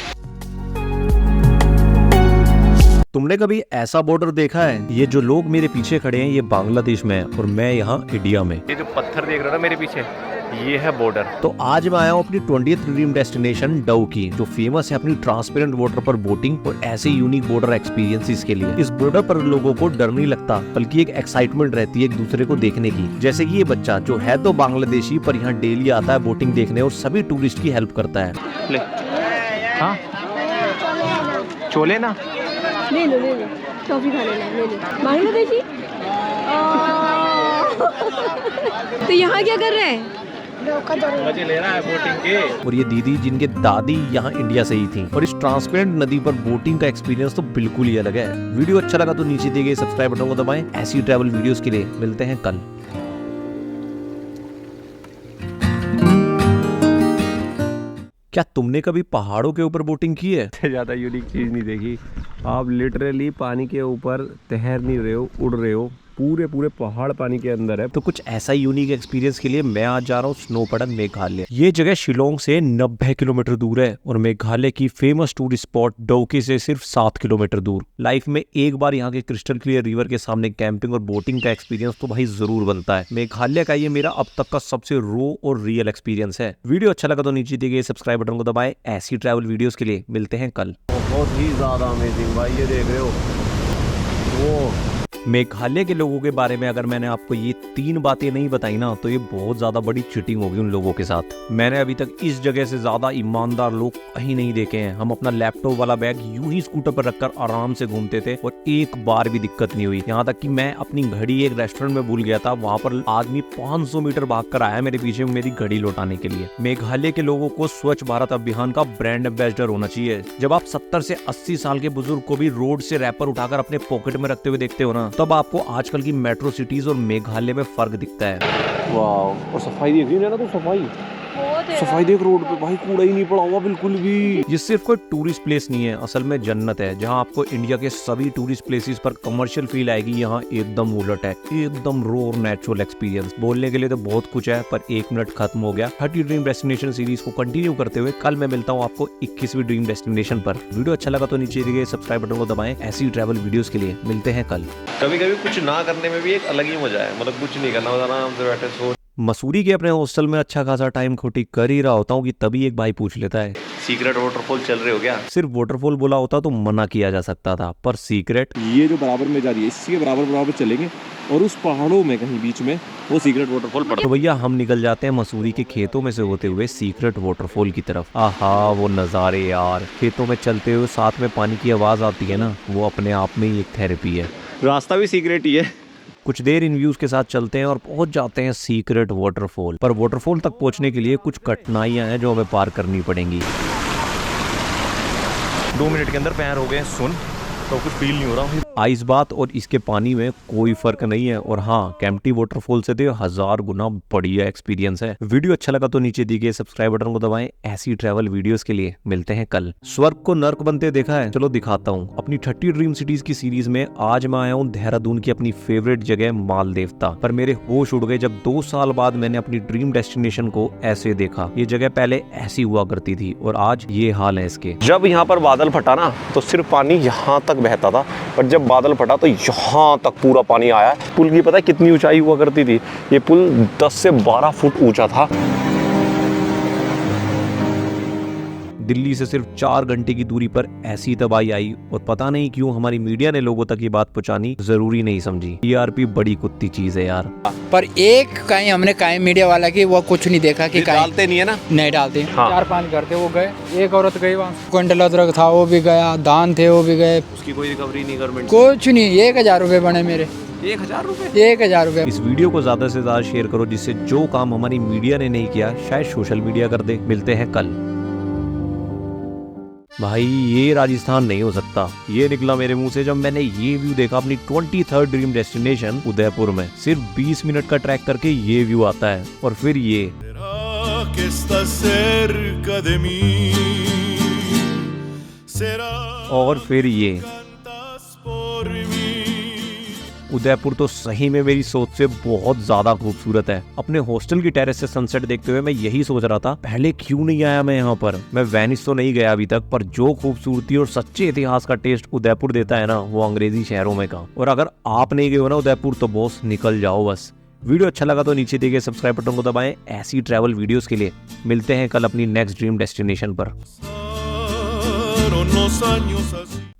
तुमने कभी ऐसा बॉर्डर देखा है? ये जो लोग मेरे पीछे खड़े हैं ये बांग्लादेश में है और मैं यहाँ इंडिया में। ये जो पत्थर देख रहे हो ना मेरे पीछे, ये है बॉर्डर। तो आज मैं आया हूँ अपनी 20th ड्रीम डेस्टिनेशन डऊ की, जो फेमस है अपनी ट्रांसपेरेंट वाटर पर बोटिंग और ऐसे यूनिक बॉर्डर एक्सपीरियंसेस के लिए। इस बॉर्डर पर लोगों को डर नहीं लगता, बल्कि एक एक्साइटमेंट रहती है एक दूसरे को देखने की। जैसे कि ये बच्चा जो है तो बांग्लादेशी, पर यहाँ डेली आता है बोटिंग देखने और सभी टूरिस्ट की हेल्प करता है। ले हाँ चोले ना ले लो टॉफी खा लेना, ले लो। बांग्लादेशी तो यहाँ क्या कर रहे हैं? मजे ले रहा है बोटिंग के। और ये दीदी जिनके दादी यहाँ इंडिया से ही थी, और इस ट्रांसपेरेंट नदी पर बोटिंग का एक्सपीरियंस तो बिल्कुल ही अलग है। वीडियो अच्छा लगा तो नीचे दिए गए सब्सक्राइब बटन को दबाएं। ऐसी ट्रैवल वीडियोस के लिए मिलते हैं कल। क्या तुमने कभी पहाड़ों के ऊपर बोटिंग की है? ज़्यादा यूनिक चीज़ नहीं देखी। आप लिटरली पानी के ऊपर तैर नहीं रहे हो, उड़ रहे हो। पूरे पहाड़ पानी के अंदर है। तो कुछ ऐसा यूनिक एक्सपीरियंस के लिए मैं आज जा रहा हूँ स्नोपडन मेघालय। ये जगह शिलोंग से 90 किलोमीटर दूर है और मेघालय की फेमस टूरिस्ट स्पॉट डोकी से सिर्फ 7 किलोमीटर दूर। लाइफ में एक बार यहाँ के क्रिस्टल क्लियर रिवर के सामने कैंपिंग और बोटिंग का एक्सपीरियंस तो भाई जरूर बनता है। मेघालय का ये मेरा अब तक का सबसे रो और रियल एक्सपीरियंस है। वीडियो अच्छा लगा तो नीचे दिए गए सब्सक्राइब बटन को दबाएं। ऐसी ट्रैवल वीडियोस के लिए मिलते हैं कल। बहुत ही ज्यादा अमेजिंग भाई, ये देख रहे हो वो मेघालय के लोगों के बारे में अगर मैंने आपको ये 3 बातें नहीं बताई ना, तो ये बहुत ज्यादा बड़ी चीटिंग होगी उन लोगों के साथ। मैंने अभी तक इस जगह से ज्यादा ईमानदार लोग कहीं नहीं देखे हैं। हम अपना लैपटॉप वाला बैग यूं ही स्कूटर पर रखकर आराम से घूमते थे और एक बार भी दिक्कत नहीं हुई। यहाँ तक कि मैं अपनी घड़ी एक रेस्टोरेंट में भूल गया था, वहाँ पर आदमी 500 मीटर भाग कर आया मेरे पीछे मेरी घड़ी लौटाने के लिए। मेघालय के लोगों को स्वच्छ भारत अभियान का ब्रांड एम्बेसडर होना चाहिए। जब आप 70 से 80 साल के बुजुर्ग को भी रोड से रैपर उठाकर अपने पॉकेट में रखते हुए देखते हो ना, तब आपको आजकल की मेट्रो सिटीज और मेघालय में फर्क दिखता है। वाह, और सफाई देख रही है ना, तो सफाई देख रोड पे भाई, कूड़ा ही नहीं पड़ा हुआ बिल्कुल भी। ये सिर्फ कोई टूरिस्ट प्लेस नहीं है, असल में जन्नत है जहाँ आपको इंडिया के सभी टूरिस्ट प्लेसेस पर कमर्शियल फील आएगी। यहाँ एकदम उलट है, एकदम रो और नेचुरल एक्सपीरियंस। बोलने के लिए तो बहुत कुछ है, पर 1 मिनट खत्म हो गया। 30 ड्रीम डेस्टिनेशन सीरीज को कंटिन्यू करते हुए कल मैं मिलता हूँ आपको 21वीं ड्रीम डेस्टिनेशन पर। वीडियो अच्छा लगा तो नीचे दिए गए सब्सक्राइब बटन को दबाएं। ऐसी ट्रैवल वीडियोस के लिए मिलते हैं कल। कभी कभी कुछ ना करने में भी एक अलग ही मजा है, मतलब कुछ नहीं करना, आराम से बैठे सो। मसूरी के अपने हॉस्टल में अच्छा खासा टाइम खोटी कर ही रहा होता हूँ कि तभी एक भाई पूछ लेता है, सीक्रेट वाटरफॉल चल रहे हो क्या? सिर्फ वाटरफॉल बोला होता तो मना किया जा सकता था, पर सीक्रेट ये जो बराबर में जा रही है इसके बराबर चलेंगे और उस पहाड़ों में कहीं बीच में वो सीक्रेट वाटरफॉल पड़ा। तो भैया हम निकल जाते हैं मसूरी के खेतों में से होते हुए सीक्रेट वाटरफॉल की तरफ। आहा वो नज़ारे यार, खेतों में चलते हुए साथ में पानी की आवाज़ आती है ना, वो अपने आप में ही एक थेरेपी है। रास्ता भी सीक्रेट ही है। कुछ देर इन व्यूज के साथ चलते हैं और पहुंच जाते हैं सीक्रेट वाटरफॉल पर। वाटरफॉल तक पहुंचने के लिए कुछ कठिनाइयां हैं जो हमें पार करनी पड़ेंगी। 2 मिनट के अंदर पैर हो गए सुन, तो कुछ फील नहीं हो रहा। आइस बात और इसके पानी में कोई फर्क नहीं है, और हाँ केम्प्टी वाटरफॉल से तो 1000 गुना बढ़िया एक्सपीरियंस है। वीडियो अच्छा लगा तो नीचे दी गए सब्सक्राइब बटन को दबाएं। ऐसी ट्रैवल वीडियोस के लिए मिलते हैं कल। स्वर्ग को नर्क बनते देखा है, चलो दिखाता हूँ। अपनी 30 ड्रीम सिटीज की सीरीज में आज मैं आया हूँ देहरादून की अपनी फेवरेट जगह माल देवता। पर मेरे होश उड़ गए जब 2 साल बाद मैंने अपनी ड्रीम डेस्टिनेशन को ऐसे देखा। ये जगह पहले ऐसी हुआ करती थी और आज ये हाल है इसके। जब यहाँ पर बादल फटा ना तो सिर्फ पानी यहाँ तक बहता था, पर जब बादल फटा तो यहाँ तक पूरा पानी आया। पुल की पता है कितनी ऊंचाई हुआ करती थी? ये पुल 10 से 12 फुट ऊंचा था। दिल्ली से सिर्फ 4 घंटे की दूरी पर ऐसी तबाही आई और पता नहीं क्यों हमारी मीडिया ने लोगों तक ये बात पहुंचानी जरूरी नहीं समझी। टीआरपी बड़ी कुत्ती चीज है यार। पर एक कहीं हमने कहीं मीडिया वाला की वो कुछ नहीं देखा कि डालते नहीं है ना, नहीं डालते। हाँ। 4-5 घर थे वो गए, एक औरत गई वहाँ, क्विंटल अदरक था वो भी गया, धान थे वो भी गए, उसकी कोई रिकवरी नहीं गवर्नमेंट कुछ नहीं। 1000 रुपए बने मेरे। 1000 रुपए? 1000 रुपए। इस वीडियो को ज्यादा से ज्यादा शेयर करो जिससे जो काम हमारी मीडिया ने नहीं किया शायद सोशल मीडिया कर दे। मिलते हैं कल। भाई ये राजस्थान नहीं हो सकता, ये निकला मेरे मुंह से जब मैंने ये व्यू देखा अपनी 23rd ड्रीम डेस्टिनेशन उदयपुर में। सिर्फ 20 मिनट का ट्रैक करके ये व्यू आता है और फिर ये और फिर ये उदयपुर तो सही में मेरी सोच से बहुत ज्यादा खूबसूरत है। अपने हॉस्टल की टेरेस से सनसेट देखते हुए मैं यही सोच रहा था पहले क्यों नहीं आया मैं यहाँ पर। मैं वेनिस तो नहीं गया अभी तक, पर जो खूबसूरती और सच्चे इतिहास का टेस्ट उदयपुर देता है ना वो अंग्रेजी शहरों में का। और अगर आप नहीं गए हो ना उदयपुर तो बॉस निकल जाओ बस। वीडियो अच्छा लगा तो नीचे दिए गए सब्सक्राइब बटन को दबाएं ऐसी ट्रैवल वीडियोस के लिए। मिलते हैं कल अपनी नेक्स्ट ड्रीम डेस्टिनेशन पर।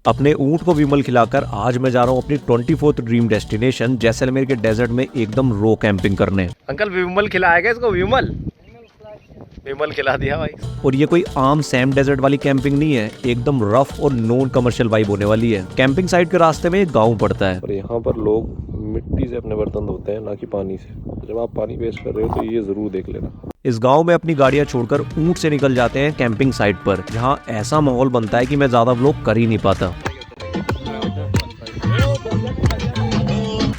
अपने ऊंट को विमल खिलाकर आज मैं जा रहा हूँ अपनी 24th ड्रीम डेस्टिनेशन जैसलमेर के डेजर्ट में एकदम रो कैंपिंग करने। अंकल विमल खिलाएगा इसको? विमल खिला दिया भाई। और ये कोई आम सैम डेजर्ट वाली कैंपिंग नहीं है, एकदम रफ और नॉन कमर्शियल वाइब होने वाली है। कैंपिंग साइट के रास्ते में एक गाँव पड़ता है और यहाँ पर लोग मिट्टी से अपने बर्तन धोते हैं, ना कि पानी से। जब आप पानी वेस्ट कर रहे हो तो ये जरूर देख लेना। इस गांव में अपनी गाड़ियां छोड़कर ऊंट से निकल जाते हैं कैंपिंग साइट पर, जहां ऐसा माहौल बनता है कि मैं ज्यादा व्लॉग कर ही नहीं पाता।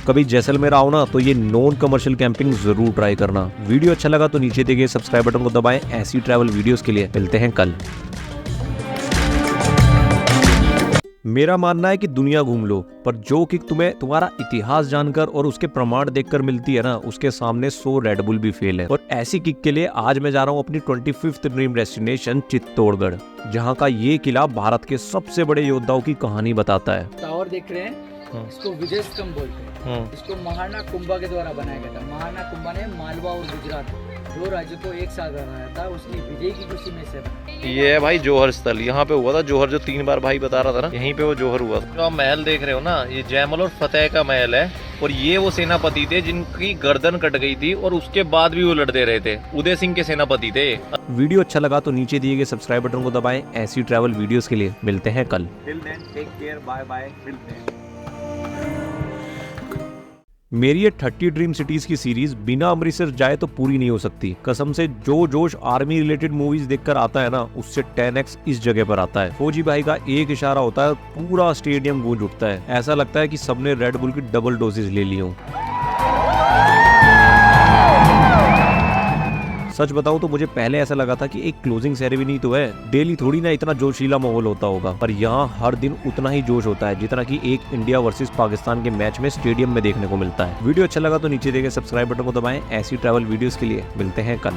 कभी जैसलमेर आओ ना तो ये नॉन कमर्शियल कैंपिंग जरूर ट्राई करना। वीडियो अच्छा लगा तो नीचे दिए गए सब्सक्राइब बटन को दबाएं ऐसी ट्रैवल वीडियोस के लिए। मिलते हैं कल। मेरा मानना है कि दुनिया घूम लो, पर जो किक तुम्हें तुम्हारा इतिहास जानकर और उसके प्रमाण देखकर मिलती है ना उसके सामने 100 रेड बुल भी फेल है। और ऐसी किक के लिए आज मैं जा रहा हूँ अपनी 25th ड्रीम डेस्टिनेशन चित्तौड़गढ़, जहाँ का ये किला भारत के सबसे बड़े योद्धाओं की कहानी बताता है। टावर देख रहे हैं, इसको विजय स्तंभ बोलते हैं। इसको महाराणा कुंभा के द्वारा बनाया गया था। महाराणा कुंभा ने मालवा और गुजरात 2 राज्यों को एक साथ बनाया था, उसकी विजय की खुशी में से बना। ये है भाई जौहर स्थल, यहाँ पे हुआ था जौहर, जो 3 बार भाई बता रहा था ना, यहीं पे वो जौहर हुआ था। जो आप महल देख रहे हो ना, ये जयमल और फतेह का महल है। और ये वो सेनापति थे जिनकी गर्दन कट गई थी और उसके बाद भी वो लड़ते रहे थे। उदय सिंह के सेनापति थे। वीडियो अच्छा लगा तो नीचे दिए गए सब्सक्राइब बटन को दबाएं ऐसी ट्रैवल वीडियोस के लिए। मिलते हैं कल। टेक केयर, बाय बाय, मिलते हैं। मेरी ये 30 ड्रीम सिटीज की सीरीज बिना अमृतसर जाए तो पूरी नहीं हो सकती। कसम से जो जोश आर्मी रिलेटेड मूवीज देखकर आता है ना उससे 10x इस जगह पर आता है। फौजी भाई का एक इशारा होता है पूरा स्टेडियम गूंज उठता है। ऐसा लगता है कि सबने रेड बुल की डबल डोजेज ले ली हो। सच बताऊं तो मुझे पहले ऐसा लगा था कि एक क्लोजिंग सेरेमनी तो है, डेली थोड़ी ना इतना जोशीला माहौल होता होगा, पर यहाँ हर दिन उतना ही जोश होता है जितना कि एक इंडिया वर्सेस पाकिस्तान के मैच में स्टेडियम में देखने को मिलता है। वीडियो अच्छा लगा तो नीचे दिए गए सब्सक्राइब बटन को दबाएं ऐसी ट्रैवल वीडियोस के लिए। मिलते हैं कल।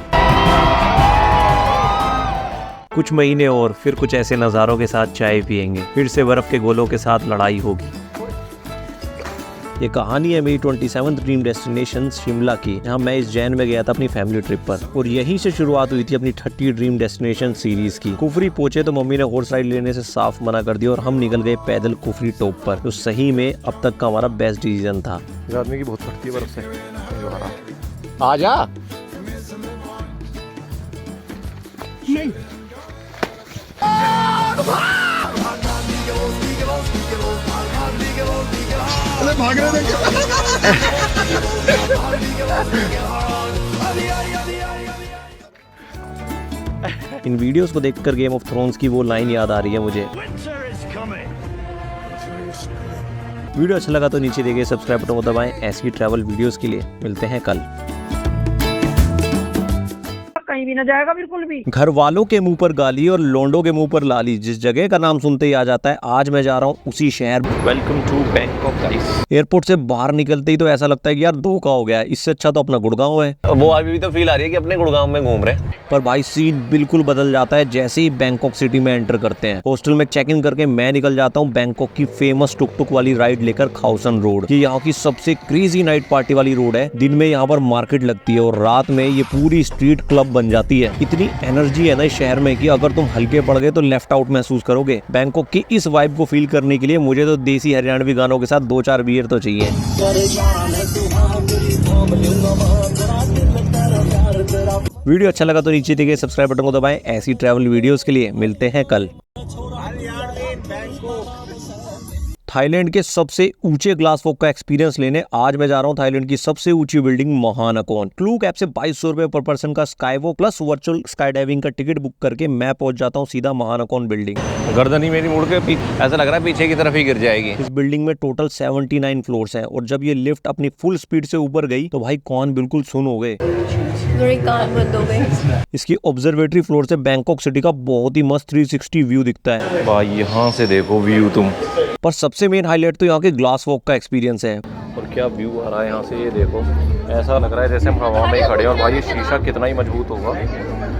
कुछ महीने और फिर कुछ ऐसे नज़ारों के साथ चाय पियेंगे, फिर से बर्फ के गोलों के साथ लड़ाई होगी। ये कहानी है मेरी 27th ड्रीम डेस्टिनेशन शिमला की, जहाँ मैं इस जैन में गया था अपनी फैमिली ट्रिप पर। और यहीं से शुरुआत हुई थी अपनी 30 ड्रीम डेस्टिनेशन सीरीज की। कुफरी पहुंचे तो मम्मी ने हॉर्स राइड लेने से साफ मना कर दिया और हम निकल गए पैदल कुफरी टॉप पर, जो सही में अब तक का हमारा बेस्ट डिसीजन था। आदमी की बहुत फटती है बर्फ से। आजा नहीं। भाग रहे थे। इन वीडियोस को देखकर गेम ऑफ थ्रोन्स की वो लाइन याद आ रही है मुझे। वीडियो अच्छा लगा तो नीचे दिए गए सब्सक्राइब बटन को दबाएं ऐसी ट्रैवल वीडियोस के लिए। मिलते हैं कल। कहीं भी न जाएगा बिल्कुल भी। घर वालों के मुंह पर गाली और लोंडों के मुंह पर लाली, जिस जगह का नाम सुनते ही आ जाता है आज मैं जा रहा हूँ उसी शहर। Welcome to Bangkok guys. Airport से बाहर निकलते ही तो ऐसा लगता है कि यार धोखा हो गया है, इससे अच्छा तो अपना गुड़गांव है। वो अभी भी तो फील आ रही है कि अपने गुड़गांव में घूम रहे हैं। पर भाई सीन बिल्कुल बदल जाता है जैसे ही बैंकॉक सिटी में एंटर करते हैं। हॉस्टल में चेक इन करके मैं निकल जाता हूँ बैंकॉक की फेमस टुक टुक वाली राइड लेकर खाउसन रोड। ये यहाँ की सबसे क्रेजी नाइट पार्टी वाली रोड है। दिन में यहाँ पर मार्केट लगती है और रात में ये पूरी स्ट्रीट क्लब बन जाती है। आती है। इतनी एनर्जी है ना इस शहर में कि अगर तुम हल्के पड़ गए तो लेफ्ट आउट महसूस करोगे। बैंकॉक की इस वाइब को फील करने के लिए मुझे तो देसी हरियाणवी गानों के साथ 2-4 बियर तो चाहिए। वीडियो अच्छा लगा तो नीचे दिए गए सब्सक्राइब बटन को दबाएं। ऐसी ट्रैवल वीडियोस के लिए मिलते हैं कल। थाईलैंड के सबसे ऊंचे ग्लास वॉक का एक्सपीरियंस लेने आज मैं जा रहा हूं थाईलैंड की सबसे ऊंची बिल्डिंग महानकोन। क्लूक ऐप से 2200 रुपए पर पर्सन का sky walk plus virtual sky diving का टिकट बुक करके मैं पहुंच जाता हूं सीधा महानकोन बिल्डिंग। गर्दन ही मेरी मुड़ के ऐसा लग रहा है पीछे की तरफ ही गिर जाएगी। इस बिल्डिंग में टोटल 79 फ्लोर्स हैं और जब ये लिफ्ट अपनी फुल स्पीड से ऊपर गई तो भाई कान बिल्कुल सुन हो गए। कान बंद हो गए। इसकी ऑब्जर्वेटरी फ्लोर से बैंकॉक सिटी का बहुत ही मस्त 360 व्यू दिखता है। भाई यहाँ से देखो व्यू तुम। पर सबसे मेन हाईलाइट तो यहाँ के ग्लास वॉक का एक्सपीरियंस है। और क्या व्यू आ रहा है यहाँ से, ये देखो ऐसा लग रहा है जैसे हम हवा में ही खड़े हैं। और भाई ये शीशा कितना ही मजबूत होगा,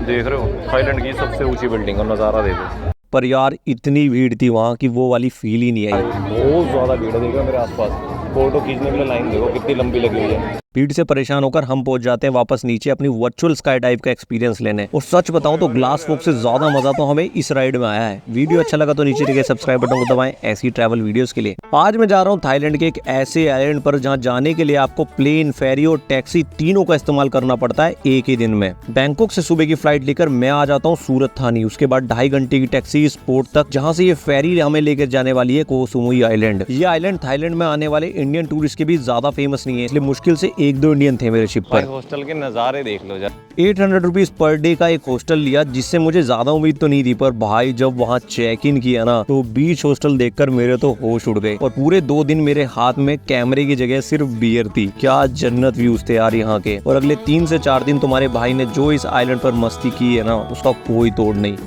देख रहे हो थाईलैंड की सबसे ऊंची बिल्डिंग और नज़ारा देखो। पर यार इतनी भीड़ थी वहाँ की वो वाली फील ही नहीं आई। बहुत ज़्यादा भीड़ है, देखो मेरे आसपास फोटो खींचने के लिए लाइन देखो कितनी लंबी लगी हुई है। भीड़ से परेशान होकर हम पहुंच जाते हैं वापस नीचे अपनी वर्चुअल स्काई डाइव का एक्सपीरियंस लेने। और सच बताऊं तो ग्लास वॉक से ज्यादा मजा तो हमें इस राइड में आया है। वीडियो अच्छा लगा तो नीचे दिए गए सब्सक्राइब बटन को दबाएं ऐसी ट्रैवल वीडियोस के लिए। आज मैं जा रहा हूं थाईलैंड के एक ऐसे आइलैंड पर जहां जाने के लिए आपको प्लेन, फेरी और टैक्सी तीनों का इस्तेमाल करना पड़ता है एक ही दिन में। बैंकॉक से सुबह की फ्लाइट लेकर मैं आ जाता हूँ सूरत थानी, उसके बाद 2.5 घंटे की टैक्सी इस पोर्ट तक, जहाँ से ये फेरी हमें लेकर जाने वाली है को समुई आइलैंड। ये आइलैंड थाईलैंड में आने वाले इंडियन टूरिस्ट के भी ज्यादा फेमस नहीं है, इसलिए मुश्किल से 1-2 इंडियन थे मेरे शिप पर। हॉस्टल के नज़ारे देख लो जरा। 800 रुपीज पर डे का एक हॉस्टल लिया, जिससे मुझे ज्यादा उम्मीद तो नहीं थी। पर भाई जब वहाँ चेक इन किया ना तो बीच हॉस्टल देखकर मेरे तो होश उड़ गए। और पूरे 2 दिन मेरे हाथ में कैमरे की जगह सिर्फ बियर थी। क्या जन्नत व्यूज थे यार यहाँ के। और अगले 3 से 4 दिन तुम्हारे भाई ने जो इस आइलैंड पर मस्ती की है ना उसका कोई तोड़ नहीं।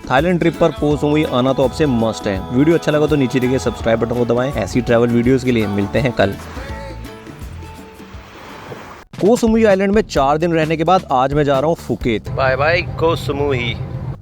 थाईलैंड ट्रिप पर को समुई आना तो अब से मस्ट है। वीडियो अच्छा लगा तो नीचे दिए गए सब्सक्राइब बटन को दबाएं। ऐसी ट्रैवल वीडियोस के लिए मिलते हैं कल। को समुई आइलैंड में 4 दिन रहने के बाद आज मैं जा रहा हूँ फुकेत। बाय बाय को समुई।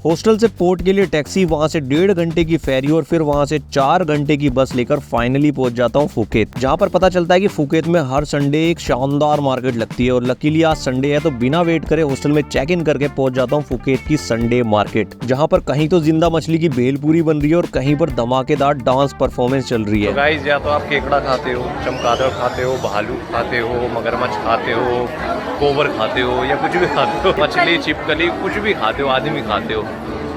हॉस्टल से पोर्ट के लिए टैक्सी, वहां से 1.5 घंटे की फेरी और फिर वहां से 4 घंटे की बस लेकर फाइनली पहुंच जाता हूं फुकेत, जहां पर पता चलता है कि फुकेत में हर संडे एक शानदार मार्केट लगती है। और लकीली आज संडे है तो बिना वेट करे हॉस्टल में चेक इन करके पहुंच जाता हूं फुकेत की संडे मार्केट, जहां पर कहीं तो जिंदा मछली की भेलपूरी बन रही है और कहीं पर धमाकेदार डांस परफॉर्मेंस चल रही है। तो गाइस या तो आप केकड़ा खाते हो, चमगादड़ खाते हो, भालू खाते हो, मगरमच्छ खाते हो, कोबर खाते हो या कुछ भी खाते हो, मछली, छिपकली कुछ भी खाते हो, आदमी खाते हो,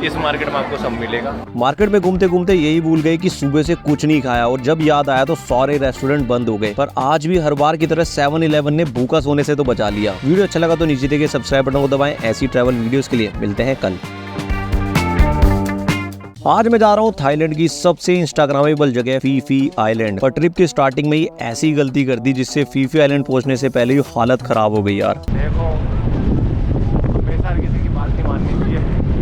इस मार्केट में आपको सब मिलेगा। मार्केट में घूमते घूमते यही भूल गए कि सुबह से कुछ नहीं खाया और जब याद आया तो सारे रेस्टोरेंट बंद हो गए। पर आज भी हर बार की तरह 7-Eleven ने भूखा सोने से तो बचा लिया। वीडियो अच्छा लगा तो नीचे दिए गए सब्सक्राइब बटन को दबाएं। ऐसी ट्रैवल वीडियोस के लिए मिलते हैं कल। आज मैं जा रहा हूँ थाईलैंड की सबसे इंस्टाग्रामेबल जगह फी फी आइलैंड। पर ट्रिप की स्टार्टिंग में ही ऐसी गलती कर दी जिससे फी फी आइलैंड पहुंचने से पहले ही हालत खराब हो गई यार।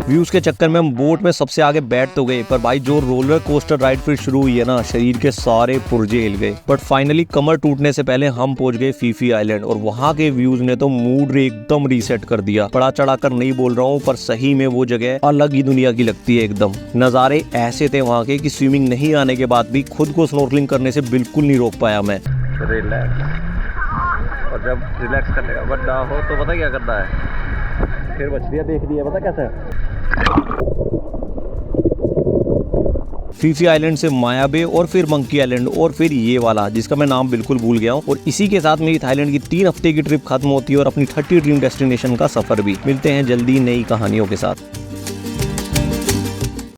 व्यूज के चक्कर में हम बोट में सबसे आगे बैठ तो गए, पर भाई जो रोलर कोस्टर राइड फिर शुरू हुई है ना, शरीर के सारे पुर्जे हिल गए। बट फाइनली कमर टूटने से पहले हम पहुंच गए फी फी आइलैंड और वहां के व्यूज ने तो मूड एकदम रीसेट कर दिया। बड़ा चढ़ाकर नहीं बोल रहा हूँ, पर सही में वो जगह अलग ही दुनिया की लगती है एकदम। नज़ारे ऐसे थे वहाँ के कि स्विमिंग नहीं आने के बाद भी खुद को स्नॉर्कलिंग करने से बिल्कुल नहीं रोक पाया मैं। रिलैक्स, और जब रिलैक्स करने का बड़ा हो तो पता क्या करता है, फिर मछलियाँ देख रही है, पता कैसे। फी फी आइलैंड से माया बे और फिर मंकी आइलैंड और फिर ये वाला जिसका मैं नाम बिल्कुल भूल गया हूँ। और इसी के साथ मेरी थाईलैंड की 3 हफ्ते की ट्रिप खत्म होती है और अपनी 30 ड्रीम डेस्टिनेशन का सफर भी। मिलते हैं जल्दी नई कहानियों के साथ।